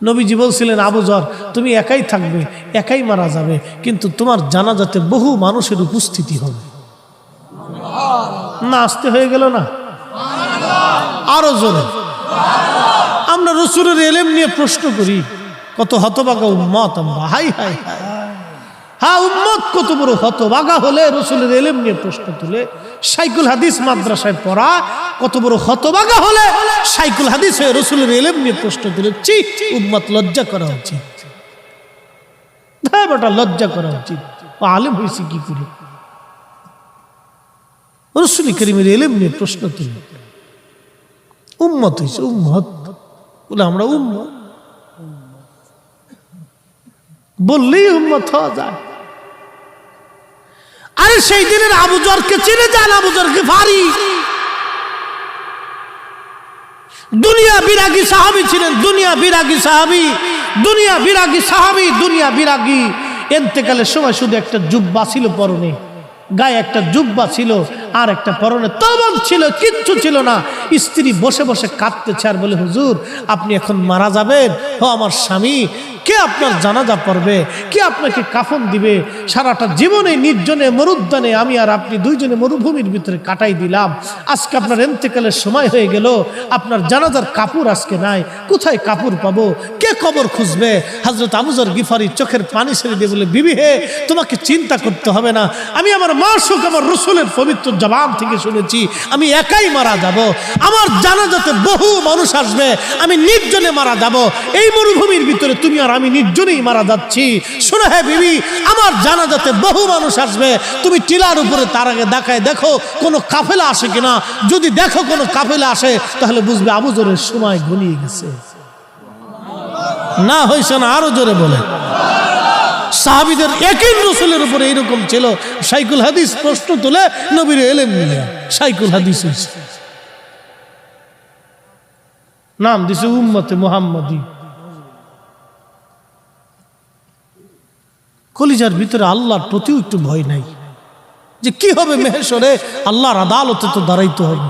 নবীজি বলছিলেন, আবু যর তুমি একাই থাকবে, একাই মারা যাবে, কিন্তু তোমার জানাজাতে বহু মানুষের উপস্থিতি হবে। না আসতে হয়ে গেল না? আরো জোরে। আমরা রাসূলের ইলম নিয়ে প্রশ্ন করি, কত হতভাগা উম্মত আমরা। হাই হাই হাই, হ্যাঁ উম্মত কত বড় হতভাগা হলে রাসূলের ইলম নিয়ে প্রশ্ন তুলে। শাইখুল হাদিস মাদ্রাসায় পড়া কত বড় হতভাগা হলে শাইখুল হাদিস হয়ে রাসূলের ইলম নিয়ে প্রশ্ন তুলে। ছি, উম্মত লজ্জা করা উচিত। হ্যাঁ বেটা, লজ্জা করা উচিত। ও আলেম হয়েছে কি করে? রাসূল কারীমের ইলম নিয়ে প্রশ্ন তুলে উম্মত হয়েছে। উম্মত বলে আমরা উম্মত বললেই উম্মত হওয়া যায়। আরে সেই দিনের আবু যরকে চিনে যান, আবু যর গিফারি দুনিয়া বিরাগী সাহাবী ছিলেন। দুনিয়া বিরাগী সাহাবী, দুনিয়া বিরাগী সাহাবী, দুনিয়া বিরাগী। ইন্তেকালের সময় শুধু একটা জুব্বা ছিল পরনে, গায়ে একটা জুব্বা ছিল, আর একটা পরনে তওবান ছিল, কিচ্ছু ছিল না। স্ত্রী বসে বসে কাঁদতেছে আর বলে, হুজুর আপনি এখন মারা যাবেন। ও আমার স্বামী, কে আপনার জানাজা পড়বে? কে আপনাকে কাফন দিবে? সারাটা জীবনে নির্জনে মরুদ্যানে আমি আর আপনি দুইজনে মরুভূমির ভিতরে কাটাই দিলাম। আজকে আপনার ইন্তেকালের সময় হয়ে গেল, আপনার জানাজার কাপড় আজকে নাই, কোথায় কাপড় পাবো? কে কবর খুঁজবে? হযরত আবু যর গিফারি চোখের পানি ছেড়ে দিয়ে বলে, বিবি হে, তোমাকে চিন্তা করতে হবে না। আমি আমার মাসুক আমার রাসূলের পবিত্র জবান থেকে শুনেছি, আমি একাই মারা যাব। আমার জানাজাতে বহু মানুষ আসবে, আমি নির্জনে মারা যাব। এই মরুভূমির ভিতরে তুমি আর আমি নির্জনেই মারা যাচ্ছি। শোনো হে বিবি, আমার জানাজাতে বহু মানুষ আসবে, তুমি টিলার উপরে তার আগে দেখায় দেখো কোনো কাফেলা আসে কিনা। যদি দেখো কোনো কাফেলা আসে তাহলে বুঝবে আবু যরের সময় ঘনিয়ে গেছে। না হইছে না? আরো জোরে বলে। সাহাবীদের ইয়াকিন রাসূলের উপরে এরকম ছিল। শাইখুল হাদিস প্রশ্ন তুলে নবীর ইলম নিয়ে শাইখুল হাদিস হইছে। নাম দিছে উম্মতে মুহাম্মাদি। কলিজার ভিতরে আল্লাহর প্রতিও একটু ভয় নাই যে কি হবে মেহেশরে? আল্লাহর আদালতে তো দাঁড়াইতে হবে।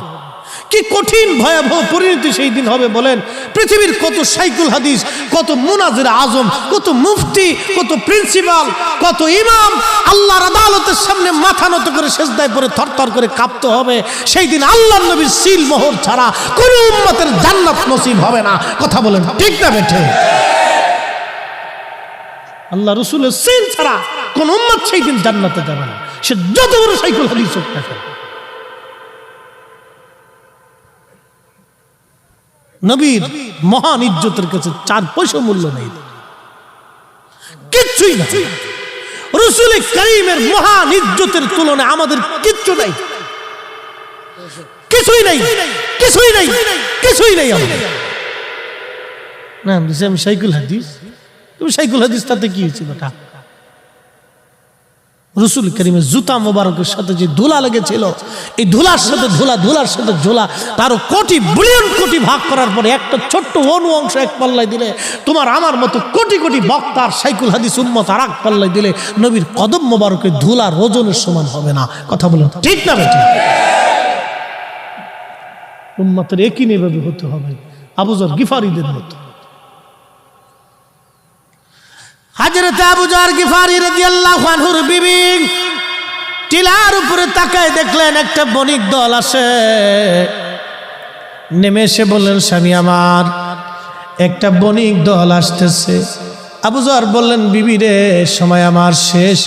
কি কঠিন ভয়াবহ পরিণতি সেই দিন হবে বলেন। পৃথিবীর কত শাইখুল হাদিস, কত মুনাজির আজম, কত মুফতি, কত প্রিন্সিপাল, কত ইমাম আল্লাহর আদালতের সামনে মাথা নত করে সেজদায় পড়ে থরথর করে কাঁপতে হবে। সেই দিন আল্লাহর নবীর সিল মোহর ছাড়া কোন উম্মতের জান্নাত নসিব হবে না। কথা বলেন ঠিক না বেঠে? আল্লাহ রাসূলের সিল ছাড়া কোন উম্মত সেই দিন জান্নাতে যাবে না, সে যত বড় শাইখুল হাদিস হোক না কেন। নবীর মহান ইজ্জতের কাছে 4 পয়সা মূল্য নেই, কিচ্ছুই না। রাসূল কারীমের মহান ইজ্জতের তুলনায় আমাদের কিচ্ছু নাই, কিছুই নাই, কিছুই নাই, কিছুই নাই। আমাদের নাম দিছে আমি শাইখুল হাদিস। তুমি শাইখুল হাদিস তাতে কি হয়েছে বেটা? রাসূল কারীমের জুতা মোবারকের সাথে যে ধুলা লেগেছিল, এই ধুলার সাথে ধুলা, ধুলার সাথে ধুলা, তারও কোটি বিলিয়ন কোটি ভাগ করার পরে একটা ছোট্ট অনু অংশ এক পাল্লায় দিলে, তোমার আমার মতো কোটি কোটি বক্তার শাইখুল হাদিস উম্মত আর এক পাল্লায় দিলে নবীর কদম মোবারকের ধুলার ওজনের সমান হবে না। কথা বলুন ঠিক না বেঠিক? উম্মতের একই নেভাবে হতে হবে আবু যর গিফারিদের মতো। হযরত আবু যর গিফারি রাদিয়াল্লাহু আনহুর বিবি টিলার উপরে তাকায় দেখলেন একটা বণিক দল আসে। নেমে এসে বললেন, স্বামী আমার একটা বণিক দল আসতেছে। আবু যর বললেন, বিবি রে সময় আমার শেষ,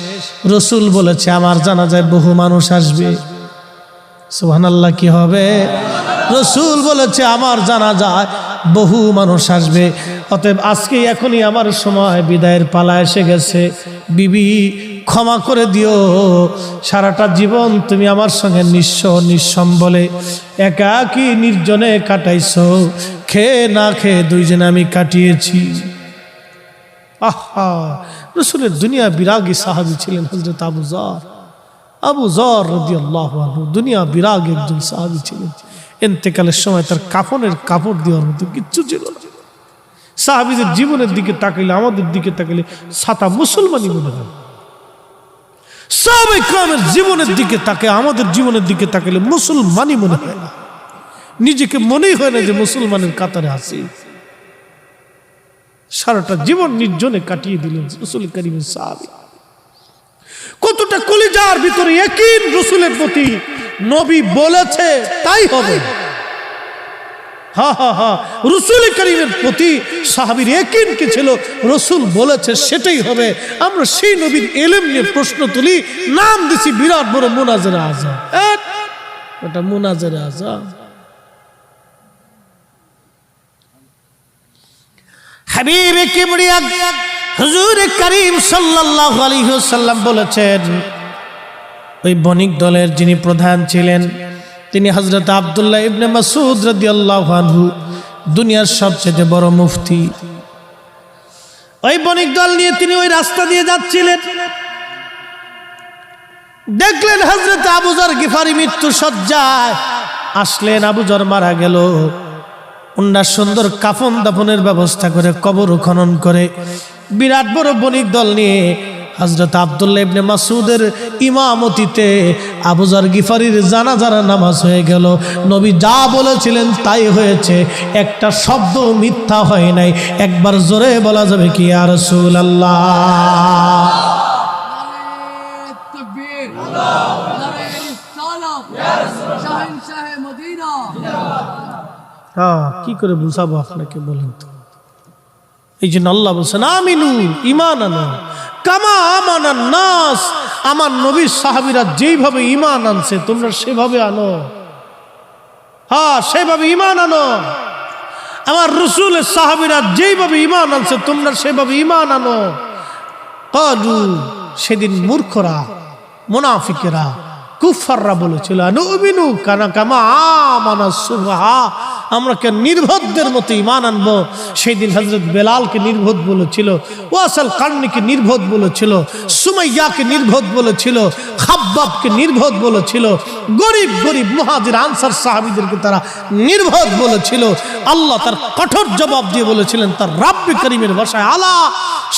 রাসূল বলেছে আমার জানাজায় বহু মানুষ আসবে। সুবহানাল্লাহ, কি হবে? রাসূল বলেছে আমার জানাজায় বহু মানুষ আসবে, অতএব আজকে এখনই আমার সময় বিদায়ের পালা এসে গেছে। বিবি ক্ষমা করে দিও, সারাটা জীবন তুমি আমার সঙ্গে নিঃস্ব নিঃসম্বলে একাকী নির্জনে কাটাইছো, খেয়ে না খেয়ে দুইজনে আমি কাটিয়েছি। আহা, রাসূলের দুনিয়া বিরাগী সাহাবী ছিলেন হযরত আবু যর রাদিয়াল্লাহু আনহু। দুনিয়া বিরাগী একজন সাহাবী ছিলেন। ইন্তেকালের সময় তার কাফনের কাপড় দেওয়ার মতো কিচ্ছু ছিল না। সাহাবীদের জীবনের দিকে তাকাইলে, আমাদের দিকে তাকাইলে সাতা মুসলমানই মনে হয়। সাহাবায়ে কেরামের জীবনের দিকে তাকে, আমাদের জীবনের দিকে তাকাইলে মুসলমানই মনে হয় না। নিজেকে মনেই হয় না যে মুসলমানের কাতারে আছি। সারাটা জীবন নির্জনে কাটিয়ে দিলেন রাসূল কারীমের সাহাবী। কতটা কলিজার ভিতরে ইয়াকিন রাসূলের প্রতি, নবী বলেছে তাই হবে। রাসূল কারীমের প্রতি সাহাবীর ইয়াকিন কি ছিল? রাসূল বলেছে সেটাই হবে। আমরা সেই নবীর ইলম নিয়ে প্রশ্ন তুলি, নাম দিছি বিরাট বড় মুনাজারে আযাম। এটা মুনাজারে আযাম। হাবিবে কিবরিয়া হুজুর করিম সাল্লাল্লাহু আলাইহি ওয়াসাল্লাম বলেছেন, ওই বণিক দলের যিনি প্রধান ছিলেন তিনি হযরত আব্দুল্লাহ ইবনে মাসউদ রাদিয়াল্লাহু আনহু, দুনিয়ার সবচেয়ে বড় মুফতি। ওই বণিক দল নিয়ে তিনি ওই রাস্তা দিয়ে যাচ্ছিলেন, দেখলেন হযরত আবু যর গিফারি মৃত্যু সজ্জায় আসলেন। আবু যর মারা গেল, উনার সুন্দর কাফন দাফনের ব্যবস্থা করে কবর খনন করে বিরাট বড় বণিক দল নিয়ে হযরত আব্দুল্লাহ ইবনে মাসউদের ইমামতিতে আবু যর গিফারির জানাজার নামাজ হয়ে গেল। নবী যা বলেছিলেন তাই হয়েছে, একটা শব্দ মিথ্যা হয় নাই। একবার জোরে বলা যাবে কি ইয়া রাসূলুল্লাহ? তাকবীর, নারে রিসালাত, শাহেনশাহ মদিনা। কি করে বুঝাবো আপনাকে বলেন তো? এই জন্য আল্লাহ বলছেন আমিনু, ঈমান আনো কামা আমানান নাস। আমার নবীর সাহাবীরা যেইভাবে ঈমান আনছে তোমরা সেভাবে আনো। সেভাবে ঈমান আনো। আমার রাসূলের সাহাবীরা যেইভাবে ঈমান আনছে তোমরা সেভাবে ঈমান আনো। ক্বালু, সেদিন মূর্খরা, মুনাফিকেরা, কুফাররা বলেছিল নুমিনু কামা আমানাস সুফাহা, আমরা কে নির্বোধদের মতো ঈমান আনবো। সেই দিন হযরত বেলালকে নির্বোধ বলেছিল, ওয়াসাল কারনিকে নির্বোধ বলেছিল, সুমাইয়াকে নির্বোধ বলেছিল, খাব্বাবকে নির্বোধ বলেছিল, গরিব গরিব মুহাজির আনসার সাহাবীদেরকে তারা নির্বোধ বলেছিল। আল্লাহ তার কঠোর জবাব দিয়ে বলেছিলেন তার রাব্বে করিমের ভাষায়, আলা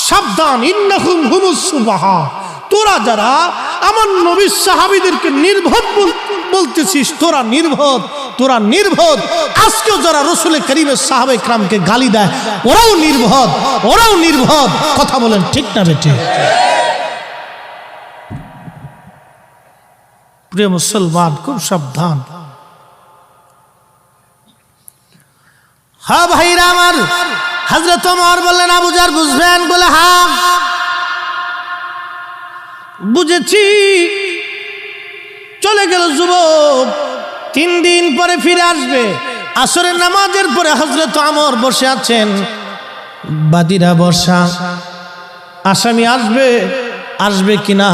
সাবধান, ইন্নাহুম হুমুস সুফাহা, তোরা যারা আমার নবীর সাহাবীদেরকে নির্বোধ বলতেছিস, তোরা নির্বোধ, তোরা নির্বোধ। আজকেও যারা রাসূল কারীমের সাহাবায়ে কেরামকে গালি দেয় ওরাও নির্বোধ, ওরাও নির্বোধ। কথা বলেন ঠিক না বেটে? প্রিয় মুসলমান, খুব সাবধান। হ্যাঁ ভাইরা আমার, হযরত ওমর বললেন আবু যর বুঝবেন? বলে হ্যাঁ বুঝেছি। চলে গেল যুবক, 3 দিন পরে ফিরে আসবে। আসরের নামাজের পরে হযরত ওমর বসে আছেন, বাদীরা বসা। আসামি আসবে, আসবে কিনা,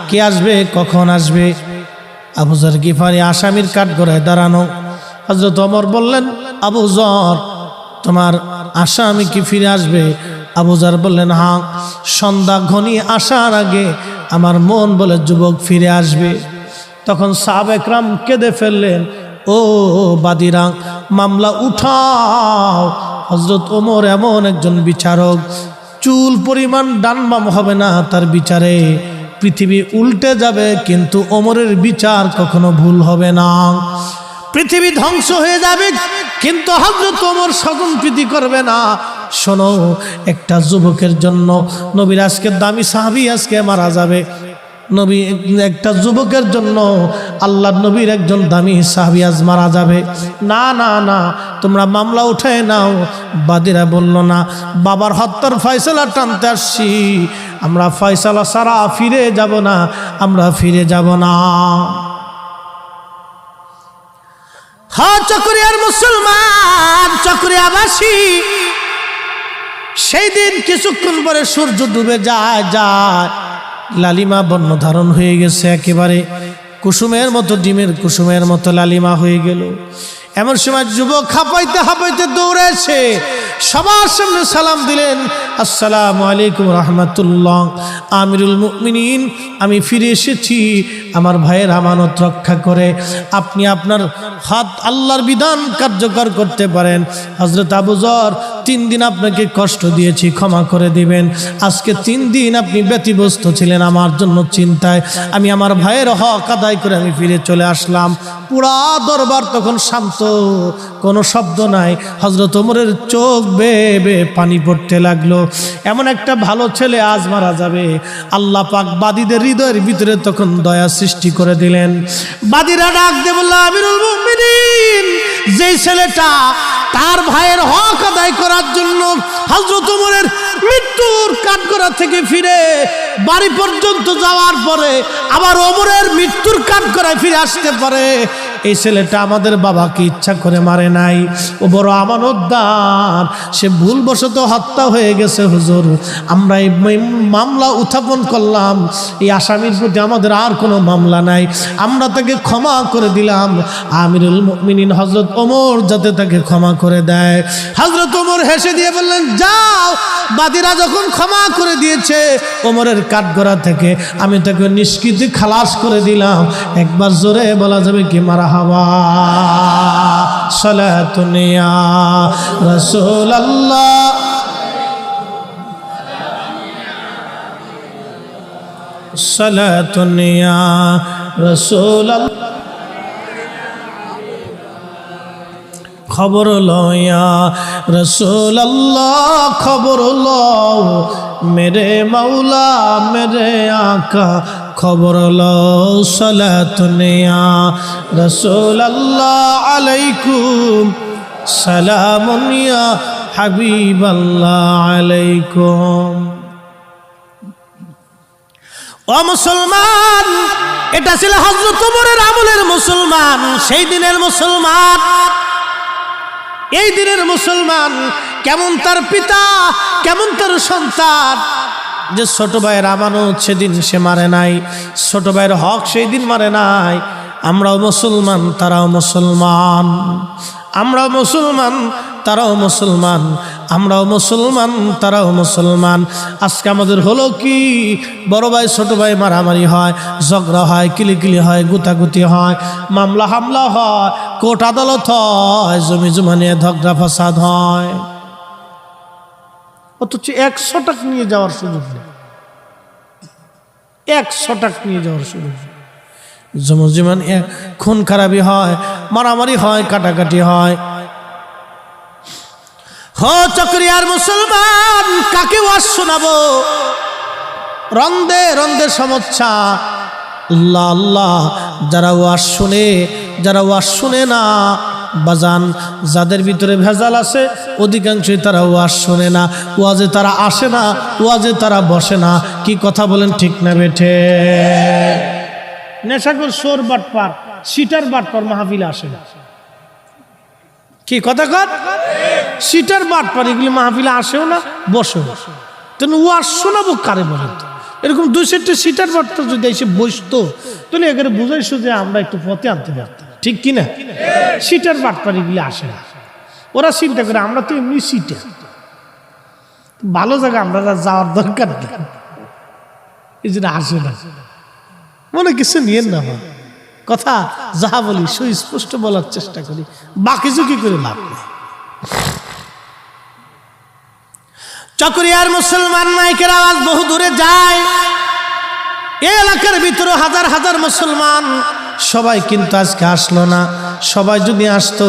কে আসবে, কখন আসবে? আবু যর গিফারি আসামির কাঠগড়ায় দাঁড়ানো। হযরত ওমর বললেন, আবু যর, তোমার আসামি কি ফিরে আসবে? আবু যর বললেন, হ্যাঁ, সন্ধ্যা ঘনিয়ে আসার আগে আমার মন বলে যুবক ফিরে আসবে। তখন সাহাবায়ে কেরাম কেঁদে ফেললেন, ও বাদীরা, মামলা উঠাও। হযরত ওমর এমন একজন বিচারক, চুল পরিমাণ ডানবাম হবে না তার বিচারে। পৃথিবী উল্টে যাবে কিন্তু ওমরের বিচার কখনো ভুল হবে না। পৃথিবী ধ্বংস হয়ে যাবে কিন্তু হযরত ওমর স্বজনপ্রীতি করবে না। শোনো, একটা যুবকের জন্য নবীর আজকে দামি সাহাবী আজকে মারা যাবে। নবী একটা যুবকের জন্য আল্লাহর নবীর একজন দামি সাহাবী আজ মারা যাবে। না না না, তোমরা মামলা উঠায় নাও। বাদীরা বলল, না, বাবার হত্যার ফয়সালা টানতে আসছি, আমরা ফয়সালা ছাড়া ফিরে যাব না, আমরা ফিরে যাব না। হ্যাঁ, চকরিয়ার মুসলমান, চকরিয়াবাসী, সেই দিন কিছুক্ষণ পরে সূর্য ডুবে যায়। লালিমা বর্ণ ধারণ হয়ে গেছে, একেবারে কুসুমের মতো, ডিমের কুসুমের মতো লালিমা হয়ে গেল। এমন সময় যুবক হাঁপাইতে হাঁপাইতে দৌড়েছে, সবার সামনে সালাম দিলেন, আসসালামু আলাইকুম রহমতুল্লাহ, আমিরুল মুমিনিন, আমি ফিরে এসেছি আমার ভাইয়ের আমানত রক্ষা করে। আপনি আপনার হাত আল্লাহর বিধান কার্যকর করতে পারেন। হযরত আবু যর, 3 দিন আপনাকে কষ্ট দিয়েছি, ক্ষমা করে দিবেন। আজকে 3 দিন আপনি ব্যতিব্যস্ত ছিলেন আমার জন্য চিন্তায়, আমি আমার ভাইয়ের হক আদায় করে আমি ফিরে চলে আসলাম। পুরা দরবার তখন শান্ত, কোনো শব্দ নাই। হযরত ওমরের চোখ বেয়ে বেয়ে পানি পড়তে লাগলো। এমন একটা ভালো ছেলে আজ মারা যাবে। আল্লাহ পাক বাদীদের হৃদয়ের ভিতরে তখন দয়া সৃষ্টি করে দিলেন। বাদীরা ডাক দিয়ে বলল, আমিরুল মুমিনিন, যেই ছেলেটা তার ভাইয়ের হক আদায় করার জন্য হযরত ওমরের মৃত্যুর কাঠগড়া থেকে ফিরে বাড়ি পর্যন্ত যাওয়ার পরে আবার ওমরের মৃত্যুর কাঠগড়ায় ফিরে আসতে পারে, এই ছেলেটা আমাদের বাবাকে ইচ্ছা করে মারে নাই, ও বড় আমানতদার, সে ভুলবশত হত্যা হয়ে গেছে হুজুর। আমরা এই মামলা উত্থাপন করলাম, এই আসামির প্রতি আমাদের আর কোনো মামলা নাই, আমরা তাকে ক্ষমা করে দিলাম। আমিরুল মুমিনিন হযরত ওমর যাতে তাকে ক্ষমা করে দেয়। হযরত ওমর হেসে দিয়ে বললেন, যাও, বাদীরা যখন ক্ষমা করে দিয়েছে ওমরের কাঠগড়া থেকে, আমি তাকে নিষ্কৃতি খালাস করে দিলাম। একবার জোরে বলা যাবে কি মারহাবা, সালাতুন ইয়া রাসূলুল্লাহ, সালাতুন ইয়া রাসূলুল্লাহ। খবর লয়া রাসূলুল্লাহ, খবর লও মেরে মাওলা মেরে আকা, খবর লও সালাতুন ইয়া রাসূলুল্লাহ আলাইকুম, সালামুন ইয়া হাবিবাল্লাহ আলাইকুম। ও মুসলমান, এটা ছিল হযরত ওমরের আমলের মুসলমান, সেই দিনের মুসলমান। এই দিনের মুসলমান কেমন তার পিতা, কেমন তার সন্তান, যে ছোট ভাইয়ের আমানত সেদিন সে মারে নাই, ছোট ভাইয়ের হক সেই দিন মারে নাই। আমরাও মুসলমান, তারাও মুসলমান, আমরাও মুসলমান, তারাও মুসলমান, আমরাও মুসলমান, তারাও মুসলমান। আজকে আমাদের হলো কি, বড় ভাই ছোট ভাই মারামারি হয়, ঝগড়া হয়, কিলিকিলি হয়, গুতাগুতি হয়, মামলা হামলা হয়, কোর্ট আদালত হয়, জমি জমা নিয়ে ঝগড়া ফাসাদ হয়, অথচ 100 টাকা নিয়ে যাওয়ার সুযোগ নেই, 100 টাকা নিয়ে যাওয়ার সুযোগ নেই। জমি জমা নিয়ে খুন খারাপি হয়, মারামারি হয়, কাটাকাটি হয়। হো চকরিয়ার মুসলমান, কাকে ওয়াজ শোনাবো? রন্দে রন্দে সমস্যা। আল্লাহ আল্লাহ, যারা ওয়াজ শুনে, যারা ওয়াজ শুনে না বাজান, যাদের ভিতরে ভেজাল আছে অধিকাংশই তারা ওয়াজ শোনে না, ওয়াজে তারা আসে না, ওয়াজে তারা বসে না। কি কথা বলেন, ঠিক না বেঠে? নেশাখোর, সোর বাটপার, সিটার বাটপার মাহফিলে আসে না। কি কথা কর? সিটার বাটপার এগুলি মাহফিলে আসেও না, বসেও না। তেমন ওয়াজ শোনাবো কারে বলেন তো? এরকম 2-4টা সিটার বাটপার যদি এসে বসতো, তাহলে এখানে বুঝাইছো যে আমরা একটু পথে আনতে পারতাম, ঠিক কিনা? সিটার বাটপার এগুলি আসে না, ওরা চিন্তা করে আমরা তো এমনি সিটে, ভালো জায়গা আমরা যাওয়ার দরকার নেই, এই জন্য আসে না। মনে কিছু নিয়েন না, আমার কথা যাহা বলি সুস্পষ্ট বলার চেষ্টা করি, বাকি ঝুঁকি করে লাভ নেই। চকরিয়ার মুসলমান মাইকের আওয়াজ বহু দূরে যায়, এই এলাকার ভিতরে হাজার হাজার মুসলমান, সবাই কিন্তু আজকে আসলো না। সবাই যদি আসতো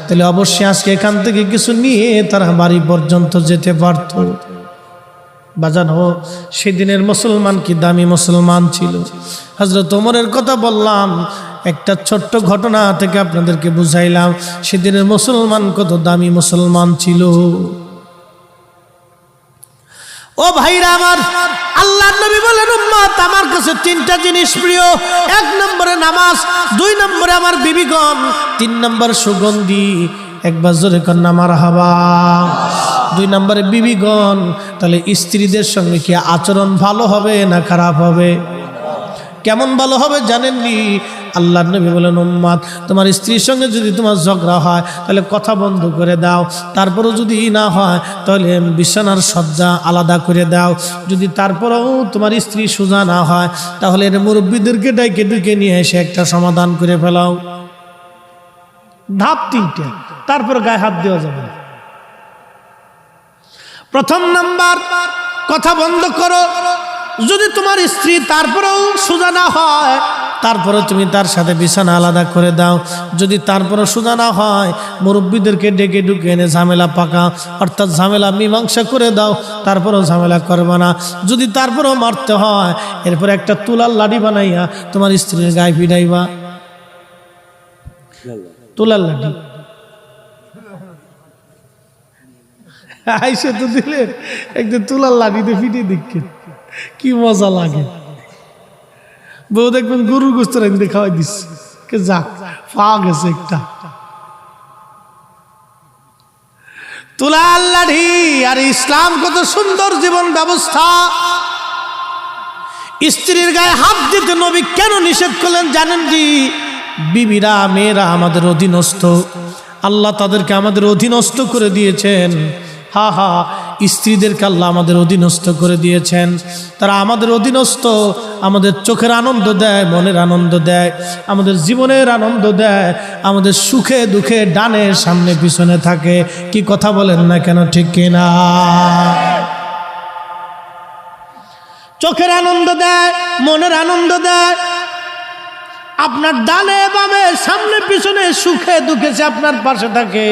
তাহলে অবশ্যই আজকে এখান থেকে কিছু নিয়ে তারা বাড়ি পর্যন্ত যেতে পারত। বাজানো সেদিনের মুসলমান কি দামি মুসলমান ছিল। হযরত ওমরের কথা বললাম, একটা ছোট্ট ঘটনা থেকে আপনাদেরকে বুঝাইলাম সেদিনের মুসলমান কত দামি মুসলমান ছিল। ও ভাইরা আমার, আল্লাহর নবী বলেন, উম্মত আমার কাছে 3টা জিনিস প্রিয়। 1 নম্বরে নামাজ, 2 নম্বরে আমার বিবিগণ, 3 নম্বর সুগন্ধি। একবার জোরে কন্যা মারহাবা। 2 নম্বরে বিবিগণ, তাহলে স্ত্রীদের সঙ্গে কি আচরণ ভালো হবে না খারাপ হবে? কেমন ভালো হবে জানেননি? আল্লাহর নবী বলেন, উম্মত তোমার স্ত্রীর সঙ্গে যদি তোমার ঝগড়া হয় তাহলে কথা বন্ধ করে দাও, তারপরও যদি না হয় তাহলে বিছানার সজ্জা আলাদা করে দাও, যদি তারপরেও তোমার স্ত্রী সোজা না হয় তাহলে এর মুরব্বীদেরকে ডেকে নিয়ে এসে একটা সমাধান করে ফেলাও। ধাপ 3টে, তারপর গায়ে হাত দেওয়া যাবে না। প্রথম নাম্বার, কথা বন্ধ করো। যদি তোমার স্ত্রী তারপরেও সোজা না হয় তারপরে তুমি তার সাথে বিছানা আলাদা করে দাও, যদি তারপরে সোজা না হয় মুরব্বীদেরকে ডেকে ঢুকে এনে ঝামেলা পাকা, অর্থাৎ ঝামেলা মীমাংসা করে দাও, তারপরেও ঝামেলা করবে না। যদি তারপরেও মারতে হয় এরপর একটা তুলার লাঠি বানাইয়া তোমার স্ত্রীর গায়ে পিটাইবা। তুলার লাঠি আইসে তো দিলে একদিন তুলার লাঠিতে ফিটে দেখে কি মজা লাগে। বউ দেখবেন গরুর গোস্ত রাখতে খাওয়াই দিচ্ছে, যাক পাওয়া গেছে একটা তুলার লাঠি। আর ইসলাম কত সুন্দর জীবন ব্যবস্থা। স্ত্রীর গায়ে হাত দিতে নবী কেন নিষেধ করলেন জানেন কি? বিবিরা, মেয়েরা আমাদের অধীনস্থ, আল্লাহ তাদেরকে আমাদের অধীনস্থ করে দিয়েছেন। হা হা, স্ত্রীদেরকে আল্লাহ আমাদের অধীনস্থ করে দিয়েছেন। তারা আমাদের অধীনস্থ, আমাদের চোখের আনন্দ দেয়, মনের আনন্দ দেয়, আমাদের জীবনের আনন্দ দেয়, আমাদের সুখে দুঃখে ডানে সামনে পিছনে থাকে। কি কথা বলেন না কেন, ঠিক কিনা? চোখের আনন্দ দেয়, মনের আনন্দ দেয়, আপনার ডানে বামে সামনে পিছনে সুখে দুঃখে সে আপনার পাশে থাকে।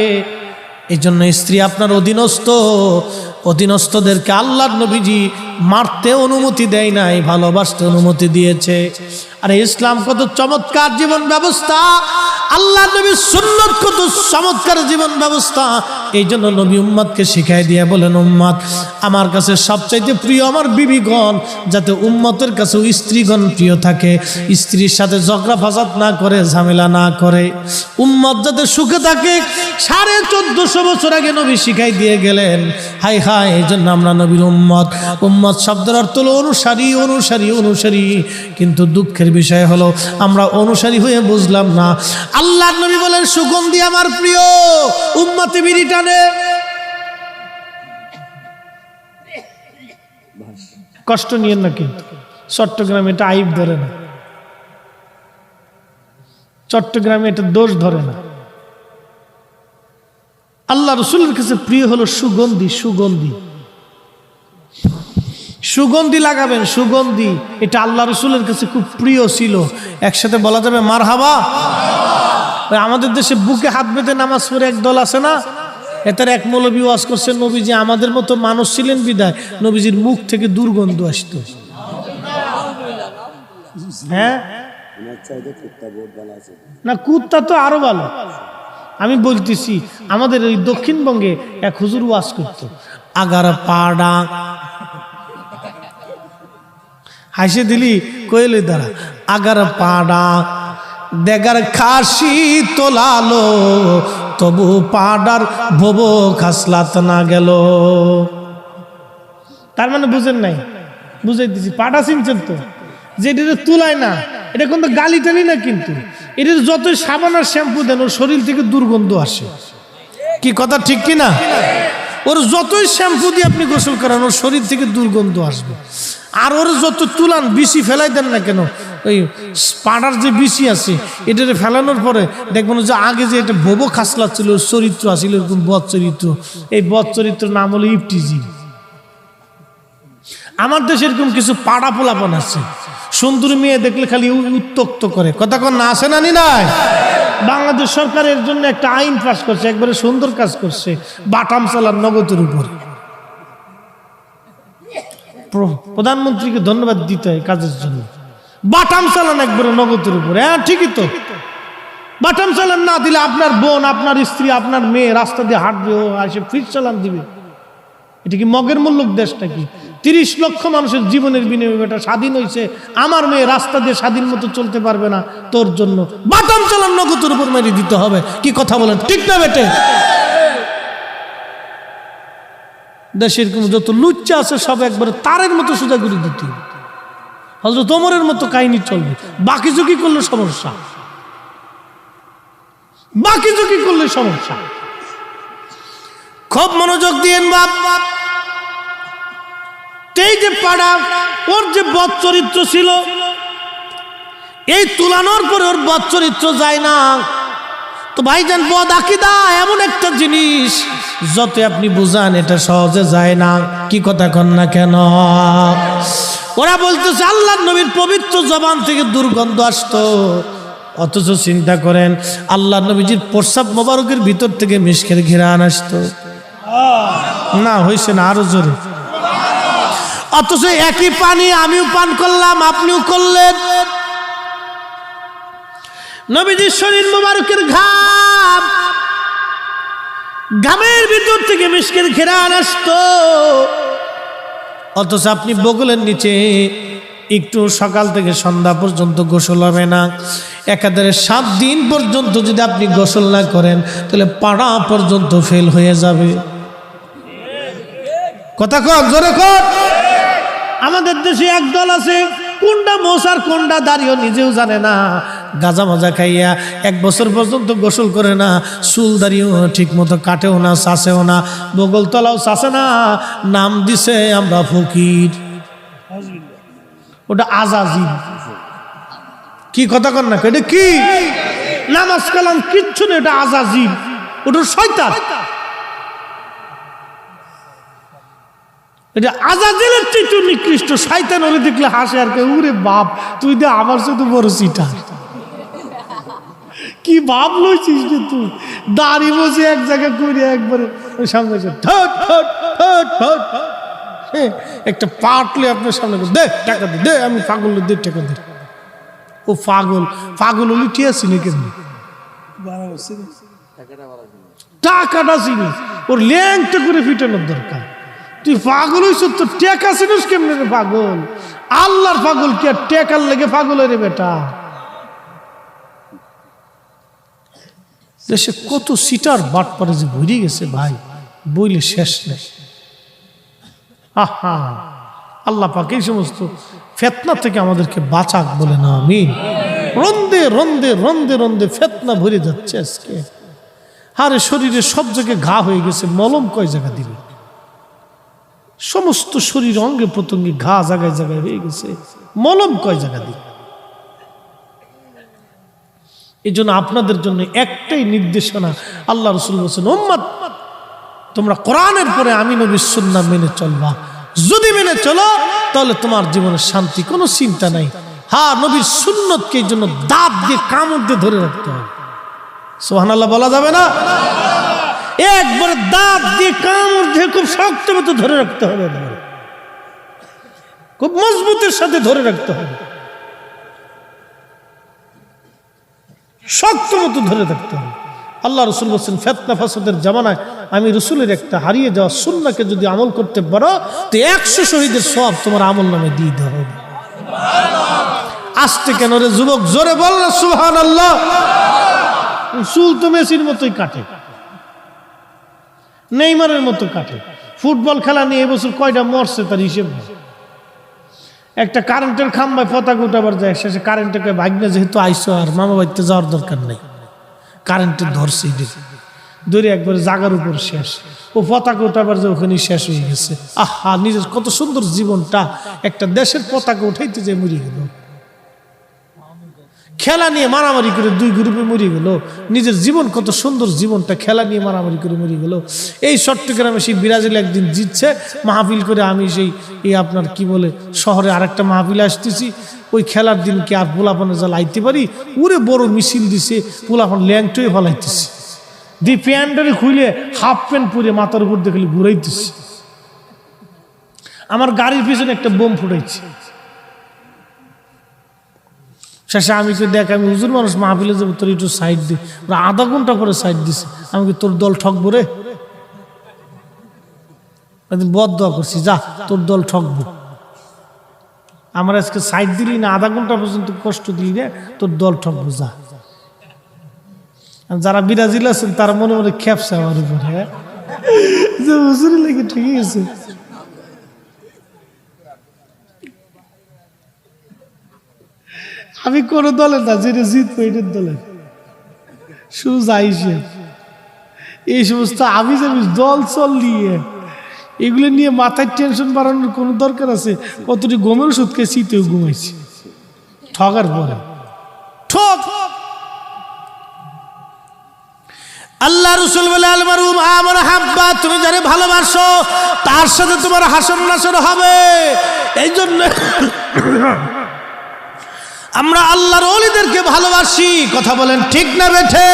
এই জন্য স্ত্রী আপনার অধীনস্থ। অধীনস্থদেরকে আল্লাহর নবীজি মারতে অনুমতি দেয় নাই, ভালোবাসতে অনুমতি দিয়েছে। আর ইসলাম কত চমৎকার জীবন ব্যবস্থা, আল্লাহর নবীর সুন্নাত কত চমৎকার জীবন ব্যবস্থা। এই জন্য নবী উম্মতকে শিখাই দিয়ে বলেন, উম্মত আমার কাছে সবচাইতে প্রিয় আমার বিবিগণ, যাতে উম্মতের কাছেও স্ত্রীগণ প্রিয় থাকে, স্ত্রীর সাথে ঝগড়া ফাসাদ না করে, ঝামেলা না করে, উম্মত যাতে সুখে থাকে। 1450 বছর আগে নবী শিখাই দিয়ে গেলেন। হাই হাই, এই জন্য আমরা নবীর উম্মত। উম্মত শব্দের অর্থ হলো অনুসারী, অনুসারী, অনুসারী। কিন্তু দুঃখের বিষয় হলো আমরা অনুসারী হয়ে বুঝলাম না। আল্লাহর নবী বলেন, সুগন্ধি আমার প্রিয়, উম্মতে বিড়ি টানে। কষ্ট নিয়েন না, কিন্তু চট্টগ্রামে এটা আইব ধরে না, চট্টগ্রামে এটা দোষ ধরে না। আল্লাহ রসুলের কাছে প্রিয় হলো সুগন্ধি। সুগন্ধি, সুগন্ধি লাগাবেন, সুগন্ধি। এটা আল্লাহ রসুলের কাছে খুব প্রিয় ছিল। একসাথে বলা যাবে মারহাবা। আমাদের দেশে বুকে হাত বেঁধে নামাজ পড়ে এক দল আছে না, এটার এক মৌলবী ওয়াজ করছেন, নবীজি আমাদের মতো মানুষ ছিলেন বিদায় নবীজির মুখ থেকে দুর্গন্ধ আসত। হ্যাঁ না, কুত্তা তো আরো ভালো। আমি বলতেছি, আমাদের ওই দক্ষিণবঙ্গে এক হুজুর ওয়াজ করতো, আগার পাড়া হাসে দিলি কইলে দাঁড়া, আগার পাড়া দেগার খাসি তোলালো, তবু পাড়ার ভব খাসলাত না গেল। তার মানে বুঝেন নাই? বুঝাই দিছি। পাড়া চিনছেন তো, যেটা তুলায় না, এটা কিন্তু গালি টালি না, কিন্তু এটার যতই সাবান আর শ্যাম্পু দেন ওর শরীর থেকে দুর্গন্ধ আসে। কি কথা ঠিক কিনা? ওর যতই শ্যাম্পু দিয়ে আপনি গোসল করান ওর শরীর থেকে দুর্গন্ধ আসবে। আর ওর যত তুলান, বিসি ফেলাই দেন না কেন, ওই পাড়ার যে বিসি আছে এটা ফেলানোর পরে দেখবেন যে আগে যে এটা ভোবো খাসলা ছিল, চরিত্র আসছিল এরকম বদ চরিত্র, এই বদ চরিত্র নাম হলো ইফটিজি। আমার দেশে এরকম কিছু পাড়া পোলাপন আছে, সুন্দরী মেয়ে দেখলে খালি উত্তক্ত করে। কথা কন না, আসে না নি নাই? বাংলাদেশ সরকারের জন্য একটা আইন পাস করছে, একবারে সুন্দর কাজ করছে, বাটাম চালান নগদের উপর। প্রধানমন্ত্রীকে ধন্যবাদ দিতে হয় কাজের জন্য। বাটাম চালান একবারে নগদের উপর। হ্যাঁ ঠিকই তো, বাটাম চালান না দিলে আপনার বোন, আপনার স্ত্রী, আপনার মেয়ে রাস্তা দিয়ে হাঁটবে, ও আসে ফিট চালান দিবে। এটা কি মগের মূল্যক দেশটা? কি 30 লক্ষ মানুষের জীবনের বিনিময়ে এটা স্বাধীন হয়েছে, আমার মেয়ে রাস্তা দিয়ে স্বাধীন মতো চলতে পারবে না, তোর জন্য বাটাম চালান নগদের উপর মেরে দিতে হবে। কি কথা বলেন, ঠিক না বেটে? দেশের যত লুচ্চা আছে সব একবারে তারের মতো সোজা করে দিতে, হযরত ওমরের মতো কাহিনী চলবে। বাকি ঝুঁকি করলে সমস্যা, বাকি ঝুঁকি করলে সমস্যা। খুব মনোযোগ দিয়েন বাপ। এই যে পাড়া, ওর যে বদ চরিত্র ছিল, এই তুলানোর পরে ওর বদ চরিত্র যায় না। তো ভাইজান, বদ আকীদা এমন একটা জিনিস, যত আপনি বুঝান এটা সহজে যায় না। কি কথা কন না কেন? ওরা বলতেছে আল্লাহর নবীর পবিত্র জবান থেকে দুর্গন্ধ আসতো, অথচ চিন্তা করেন আল্লাহর নবীজির প্রস্রাব মোবারকের ভিতর থেকে মিশকের ঘ্রাণ আসতো না। হয়েছে না? আরো জোরে। অথচ একই পানি আমিও পান করলাম, আপনিও করলেন। নবীজির শরীর মোবারকের ঘাম, ঘামের ভিতর থেকে মিশকের ঘ্রাণ আসতো, অথচ আপনি বগলের নিচে একটু সকাল থেকে সন্ধ্যা পর্যন্ত গোসল হবে না। একাধারে 7 দিন পর্যন্ত যদি আপনি গোসল না করেন তাহলে পাড়া পর্যন্ত ফেল হয়ে যাবে। কথা কর, জোরে কর। আমাদের দেশে একদল আছে, কোনটা মোসার কোনটা দাঁড়িয়ে নিজেও জানে না, গাঁজা মাজা খাইয়া 1 বছর পর্যন্ত গোসল করে না, চুল দাঁড়িয়েও ঠিক মতো কাটেও না, চাষেও না, বগল তলাও চাষে না, নাম দিছে আমরা ফকির। ওটা আজাজিল। কি কথা কর না? এটা কি? নামাজ কালাম কিচ্ছু না, এটা আজাজিল, ওটা শয়তান। এটা আজাজিলের চেয়ে নিকৃষ্ট। শয়তান ওরে দেখলে হাসে আর কে, উরে বাপ তুই দে আমার সাথে বড় সিটার। কি ভাব লইছিস রে তুই? দাড়ি বসে এক জায়গায় করে একবারে সামনে একটা পাটলে আপনার সামনে দে টাকা দে, আমি পাগল, দে টাকা দে। ও পাগল, পাগল হলি ঠিক আছে না? কেন টাকাটা চিনি, ওর ল্যাংটা করে ফিটানোর দরকার। তুই পাগল হইছ, তো টেকা চিনিস কেমনে রে পাগল? আল্লাহর পাগল কি আর টেকার লেগে পাগল রে বেটা? দেশে কত সিটার বাট পারে যে ভরে গেছে ভাই, বইলে শেষ নেই। আহা, আল্লাহ পাক এই সমস্ত ফেতনা থেকে আমাদেরকে বাঁচাক বলে না আমিন। রন্দে রন্দে রন্দে রন্দে ফেতনা ভরে যাচ্ছে আজকে। আরে শরীরে সব জায়গায় ঘা হয়ে গেছে, মলম কয় জায়গা দিবে? সমস্ত শরীর অঙ্গে প্রত্যঙ্গে ঘা জায়গায় জায়গায় হয়ে গেছে, মলম কয় জায়গা দিবে? এই জন্য আপনাদের জন্য একটাই নির্দেশনা, আল্লাহ রাসূল বলেছেন, উম্মত তোমরা কোরআনের পরে আমি নবীর সুন্নাহ মেনে চলবা। যদি মেনে চলো তাহলে তোমার জীবনে শান্তি, কোনো চিন্তা নাই। হ্যাঁ, নবীর সুন্নতকে এই জন্য দাঁত দিয়ে কামড় দিয়ে ধরে রাখতে হবে। সুবহানাল্লাহ বলা যাবে না? একবারে দাঁত দিয়ে কামড় দিয়ে খুব শক্ত মতো ধরে রাখতে হবে, খুব মজবুতের সাথে ধরে রাখতে হবে, শক্ত মতো ধরে থাকতে হবে। আল্লাহ রাসূল বলেছেন, ফিতনা ফাসাদের জামানায় আমি রাসূলের একটা হারিয়ে যাওয়া সুন্নাহকে যদি আমল করতে পারো তো 100 শহীদের সওয়াব তোমার আমল নামে দিয়ে দেওয়া হবে। আসতে কেন রে যুবক, জোরে বল না সুবহানাল্লাহ। চুল তো মেসির মতোই কাটে, নেইমারের মতো কাটে। ফুটবল খেলা নিয়ে এবছর কয়টা মরছে তার হিসেব নেই। একটা কারেন্টের খাম্বায় পতাকা উঠাবার যায়, শেষে কারেন্টকে ভাগ্নে যেহেতু আইসো আর মামা বাড়িতে যাওয়ার দরকার নেই, কারেন্টে ধরছে ধরে একবারে জাগার উপর শেষ। ও পতাকা উঠাবার যে ওখানে শেষ হয়ে গেছে। আহা, নিজের কত সুন্দর জীবনটা একটা দেশের পতাকা উঠাইতে যে মরে গেল। খেলা নিয়ে মারামারি করে 2 গ্রুপে মরে গেল। নিজের জীবন কত সুন্দর জীবনটা খেলা নিয়ে মারামারি করে মরে গেল। এই চট্টগ্রামে সেই ব্রাজিল একদিন জিতছে, মাহফিল করে আমি সেই আপনার কি বলে শহরে আরেকটা মাহফিল আসতেছি। ওই খেলার দিন কি আর পোলাপানে যা লাইতে পারি, ওরে বড় মিছিল দিছে, পোলাপান ল্যাংটোয়ে ফলাইতেছে, দি প্যান্টরে খুলে হাফ প্যান্ট পরে মাথার উপর দেখলে ঘুরাইতেছে। আমার গাড়ির পিছনে একটা বোম ফুটাইছে। শেষে আমি দেখ, আমি হুজুর মানুষ, মাহফিলে যাবো, তোর একটু সাইড দি। আধা ঘন্টা করে সাইড দিছে। আমি তোর দল ঠকবো রে, বদদোয়া করছি, যা তোর দল ঠকবো। আমার আজকে সাইড দিলি না, আধা ঘন্টা পর্যন্ত কষ্ট দিলি রে, তোর দল ঠকবো, যা। যারা ব্রাজিল আছেন তারা মনে মনে খেপছে আমার উপরে। যে হুজুরি লেগে ঠিকই আছে। আমি কোন দলে না, যেটা জিতবো এটার দলে শুধু যাইছে। এই সমস্ত আমি দল চল নিয়ে এগুলো নিয়ে মাথায় টেনশন বাড়ানোর কোনো দরকার আছে? কতটি গমের ওষুধ খেয়ে শীতেও ঘুমাইছি ঠগার পরে। ঠক আল্লাহ রাসূল বলে আল মারু আমর হাব্বা, তুমি যারে ভালোবাসো তার সাথে তোমার হাসর নাসর হবে। এই জন্য আমরা আল্লাহর ওলিদেরকে ভালোবাসি। কথা বলেন ঠিক না বেঠে?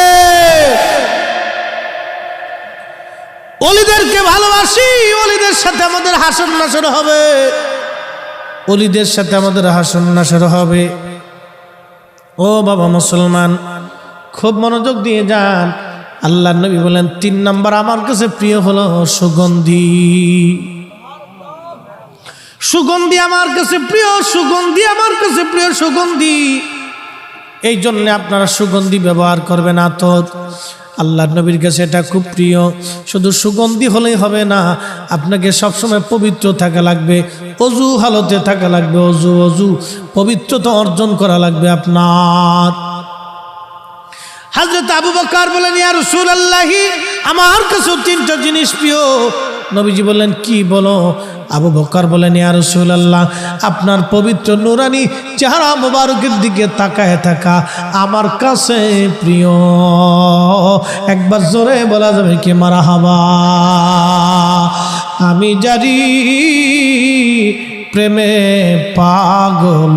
ওলিদেরকে ভালোবাসি, ওলিদের সাথে আমাদের হাসর নাসর হবে, ওলিদের সাথে আমাদের হাসর নাসর হবে। ও বাবা মুসলমান, খুব মনোযোগ দিয়ে যান। আল্লাহ নবী বলেন 3 নাম্বার আমার কাছে প্রিয় হলো সুগন্ধি। সুগন্ধি আমার কাছে প্রিয়, সুগন্ধি আমার কাছে প্রিয়, সুগন্ধি। এই জন্য আপনারা সুগন্ধি ব্যবহার করবেন। আতর আল্লাহ নবীর কাছে এটা খুব প্রিয়। শুধু সুগন্ধি হলেই হবে না, আপনাকে সবসময় পবিত্র থাকা লাগবে, অজু হালতে থাকা লাগবে, অজু পবিত্রতা অর্জন করা লাগবে আপনার। হযরত আবু বকর বলেন ইয়া রাসূলুল্লাহ, আমার কাছে 3টা জিনিস প্রিয়। নবীজি বললেন কি বলো? আবু বকর বলেন ইয়া রাসূলুল্লাহ, আপনার পবিত্র নূরানি চেহারা মোবারকের দিকে তাকায় থাকা আমার কাছে প্রিয়। একবার জোরে বলা যাবে কি মারহাবা? আমি জানি প্রেমে পাগল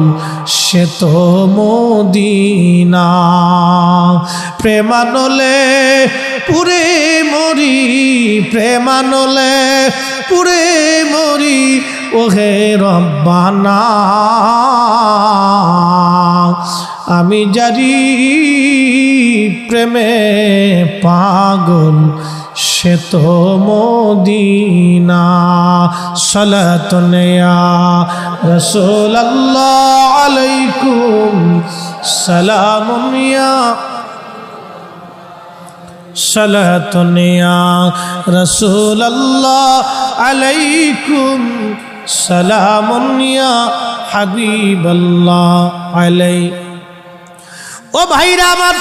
সে তো মদিনা, প্রেমানলে পুরে মরি, প্রেমানলে পুরে মরি, ওহে রব্বানা। আমি জানি প্রেমে পাগল সে তো মদিনা। সালাতুন ইয়া রাসূলুল্লাহ আলাইকুম সালামুন ইয়া, সালাতুন ইয়া রাসূলুল্লাহ আলাইকুম সালামুন ইয়া হাবিবাল্লাহ আলাই। ও ভাইরা আমার,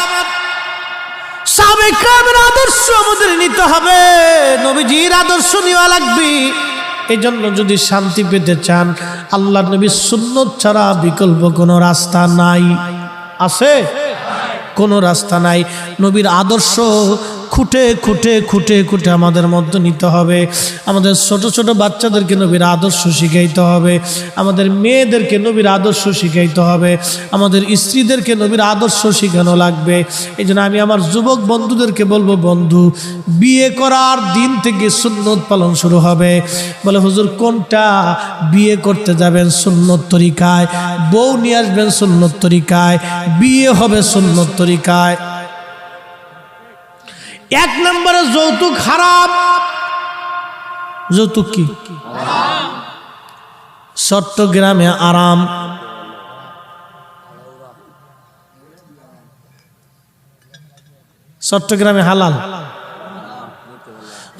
সাহাবায়ে কেরামের আদর্শ আমাদের নিতে হবে, নবীজির আদর্শ নেওয়া লাগবে। এই জন্য যদি শান্তি পেতে চান, আল্লাহর নবীর সুন্নত ছাড়া বিকল্প কোনো রাস্তা নাই। আছে? কোনো রাস্তা নাই। নবীর আদর্শ খুঁটে খুঁটে খুঁটে খুঁটে আমাদের মধ্যে নিতে হবে। আমাদের ছোট ছোট বাচ্চাদেরকে নবীর আদর্শ শিখাইতে হবে, আমাদের মেয়েদেরকে নবীর আদর্শ শিখাইতে হবে, আমাদের স্ত্রীদেরকে নবীর আদর্শ শিখানো লাগবে। এই জন্য আমি আমার যুবক বন্ধুদেরকে বলবো, বন্ধু বিয়ে করার দিন থেকে সুন্নত পালন শুরু হবে। বলে হুজুর কোনটা? বিয়ে করতে যাবেন সুন্নত তরিকায়, বউ নিয়ে আসবেন সুন্নত তরিকায়, বিয়ে হবে সুন্নত তরিকায়। 1 নম্বরে যৌতুক হারাম। যৌতুক কি? চট্টগ্রামে আরাম, চট্টগ্রামে হালাল।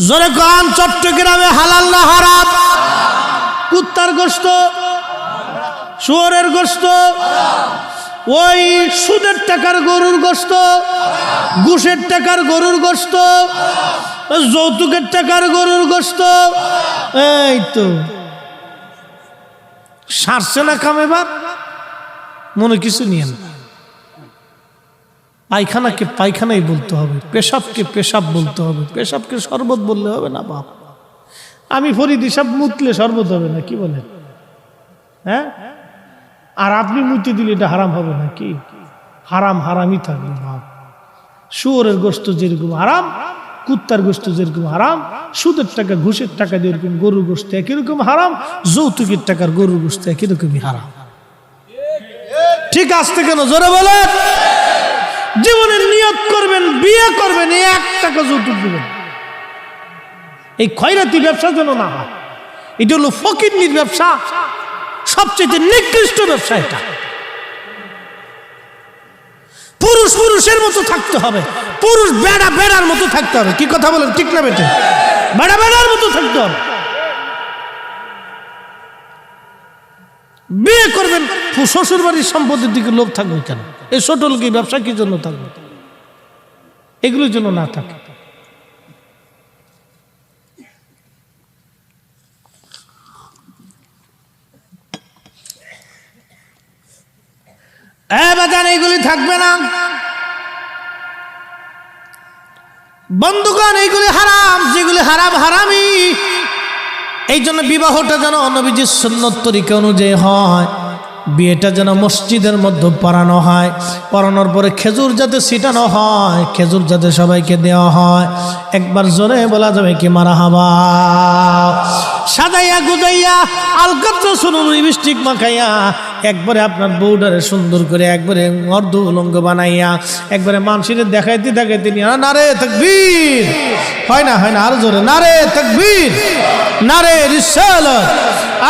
জোরে কোন চট্টগ্রামে হালাল না হারাম? কুত্তার গোশত, শুয়োরের গোশত, ওই সুদের টাকার গরুর গোশত, ঘুষের টাকার গরুর গোশত, যৌতুকের টাকার গরুর গোশত। এই তো সারছে না কাম। এবার মনে কিছু নিয়ে না। পায়খানাকে পায়খানাই বলতে হবে, পেশাবকে পেশাব বলতে হবে, পেশাবকে শরবত বললে হবে না। বাপ, আমি ফরিদ হিসাব মুতলে শরবত হবে না, কি বলেন? হ্যাঁ, আর আপনি মুতে দিলে এটা হারাম হবে না? কি হারাম হারামই থাকবে। বাপ, শুয়োরের গোশত যেরকম হারাম, কুত্তার গোশত যেরকম হারাম, সুদের টাকা ঘুষের টাকা যেরকম গরুর গোশত একই রকম হারাম, যৌতুকের টাকার গরুর গোশত একই রকমই হারাম। ঠিক আসতে কেন জোরে বলেন? জীবনের নিয়ত করবেন, বিয়ে করবেন, 1 টাকা যৌতুক দিবেন। এই খয়রাতি ব্যবসা যেন না হয়। এটা হলো ফকিরনির ব্যবসা, সবচেয়ে নিকৃষ্ট ব্যবসা এটা। পুরুষ পুরুষের মতো থাকতে হবে, পুরুষ বেড়া বেড়ার মতো থাকতে হবে। কি কথা বলেন? ঠিক না বেটে? বেড়া বেড়ার মতো থাকতে হবে। বিয়ে করবেন, শ্বশুর বাড়ির সম্পত্তির দিকে লোভ থাকবে কেন? এই ছোটল কি ব্যবসা কি জন্য থাকবে? এগুলোর জন্য না থাকে। বাজান এইগুলি থাকবে না বন্ধুগণ, এইগুলি হারাম। যেগুলি হারাম হারামি। এই জন্য বিবাহটা যেন নবীজির সুন্নত তরিকা অনুযায়ী হয়। বিয়েটা যেন মসজিদের মধ্যে পড়ানো হয়। পড়ানোর পরে খেজুর যাতে ছিটানো হয়, খেজুর যাতে সবাইকে দেওয়া হয়। একবার জোরে বলা যাবে কি মারহাবা। সাজাইয়া গুজাইয়া আলকাত্র শুনুন লিপস্টিক মাখাইয়া একবারে আপনার বউডারে সুন্দর করে একবারে অর্ধ উলঙ্গ বানাইয়া একবারে মানুষের দেখাইতে দেখাইতে নিয়ে নারে তাকবীর, হয় না আরো জোরে নারে তাকবীর, নারে রিসালাত,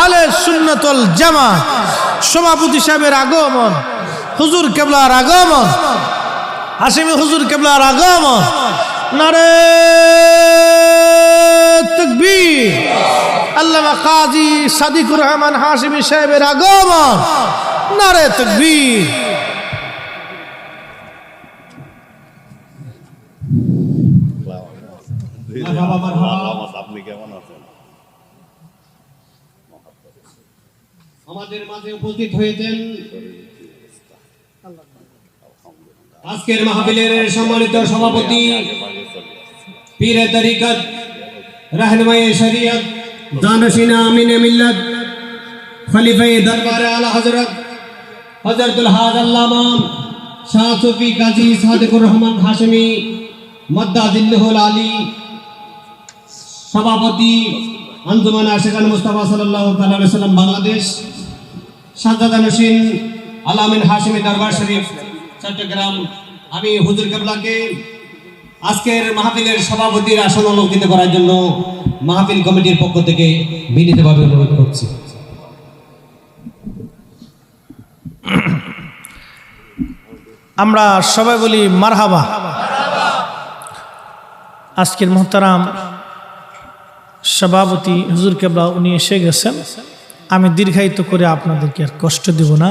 আলে সুন্নাতুল জামাত, সভাপতি সাহেবের আগমন, হুজুর কেবলার আগমন, হাশিমি হুজুর কেবলার আগমন, নারে তাকবীর, আল্লামা কাজী সাদিকুর রহমান হাশিমি সাহেবের আগমন, নারে তাকবীর। আপনি কেমন আছেন? আমাদের মাঝে উপস্থিত হয়েছেন আজকের মাহফিলের সম্মানিত সভাপতি, পীরে তরিকত, রাহনুমায়ে শরীয়ত, জানশিনা আমিনে মিল্লাত, খলিফায়ে দরবারে আলা হযরত হযরতুল হাজ আল্লামা শাহ সুফি কাজী সাদিকুর রহমান হাশিমি মাদ্দাজিল্লাহুল আলী, সভাপতি আঞ্জুমান আশিকান মুস্তাফা সাল্লাল্লাহু আলাইহি ওয়াসাল্লাম বাংলাদেশ, সাজ্জাদা নসীন আলামিন হাশিমি দরবার শরীফ চট্টগ্রাম। আমি হুজুর কেবলাকে আজকের মাহফিলের সভাপতির আসন অলঙ্কৃত করার জন্য মাহফিল কমিটির পক্ষ থেকে বিনীতভাবে অনুরোধ করছি। আমরা সবাই বলি মারহাবা। আজকের মোহতারাম সভাপতি হুজুর কেবলা উনি এসে গেছেন। আমি দীর্ঘায়িত করে আপনাদেরকে আর কষ্ট দেব না।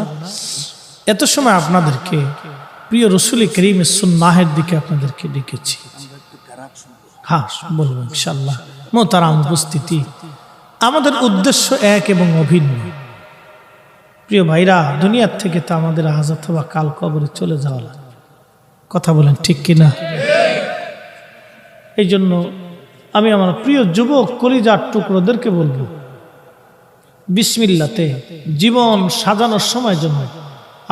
এত সময় আপনাদেরকে প্রিয় রসুল করিম সুন্নাহের দিকে আপনাদেরকে ডেকেছি। হ্যাঁ বলবো ইনশাআল্লাহ। মোহতারাম উপস্থিতি, আমাদের উদ্দেশ্য এক এবং অভিন্ন। প্রিয় ভাইরা, দুনিয়ার থেকে তো আমাদের আজ অথবা কাল কবরে চলে যাওয়া লাগবে। কথা বলেন ঠিক কিনা? এই জন্য আমি আমার প্রিয় যুবক কলিজার টুকরোদেরকে বলবো, বিসমিল্লাতে জীবন সাজানোর সময় জন্য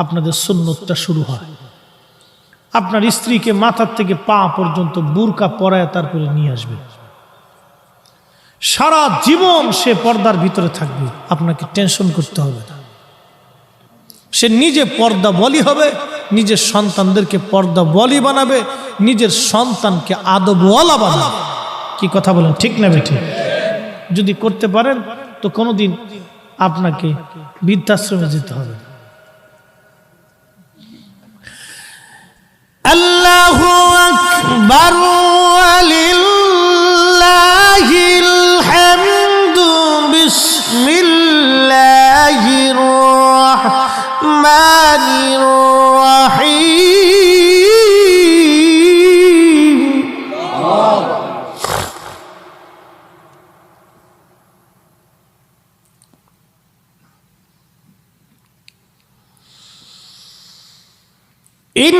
আপনাদের সুন্নতটা শুরু হয়। আপনার স্ত্রীকে মাথার থেকে পা পর্যন্ত বুরকা পরায় তারপরে নিয়ে আসবে। সারা জীবন সে পর্দার ভিতরে থাকবে, আপনাকে টেনশন করতে হবে না। সে নিজে পর্দা বলি হবে, নিজের সন্তানদেরকে পর্দা বলি বানাবে, নিজের সন্তানকে আদবওয়ালা বানাবে। কি কথা বলেন ঠিক না বেঠিক? যদি করতে পারেন তো কোনোদিন আপনাকে বৃদ্ধাশ্রমে যেতে হবে। আল্লাহু আকবার ওয়ালিল্লাহিল হামদু বিসমিল্লাহির রাহমানির রাহিম। إن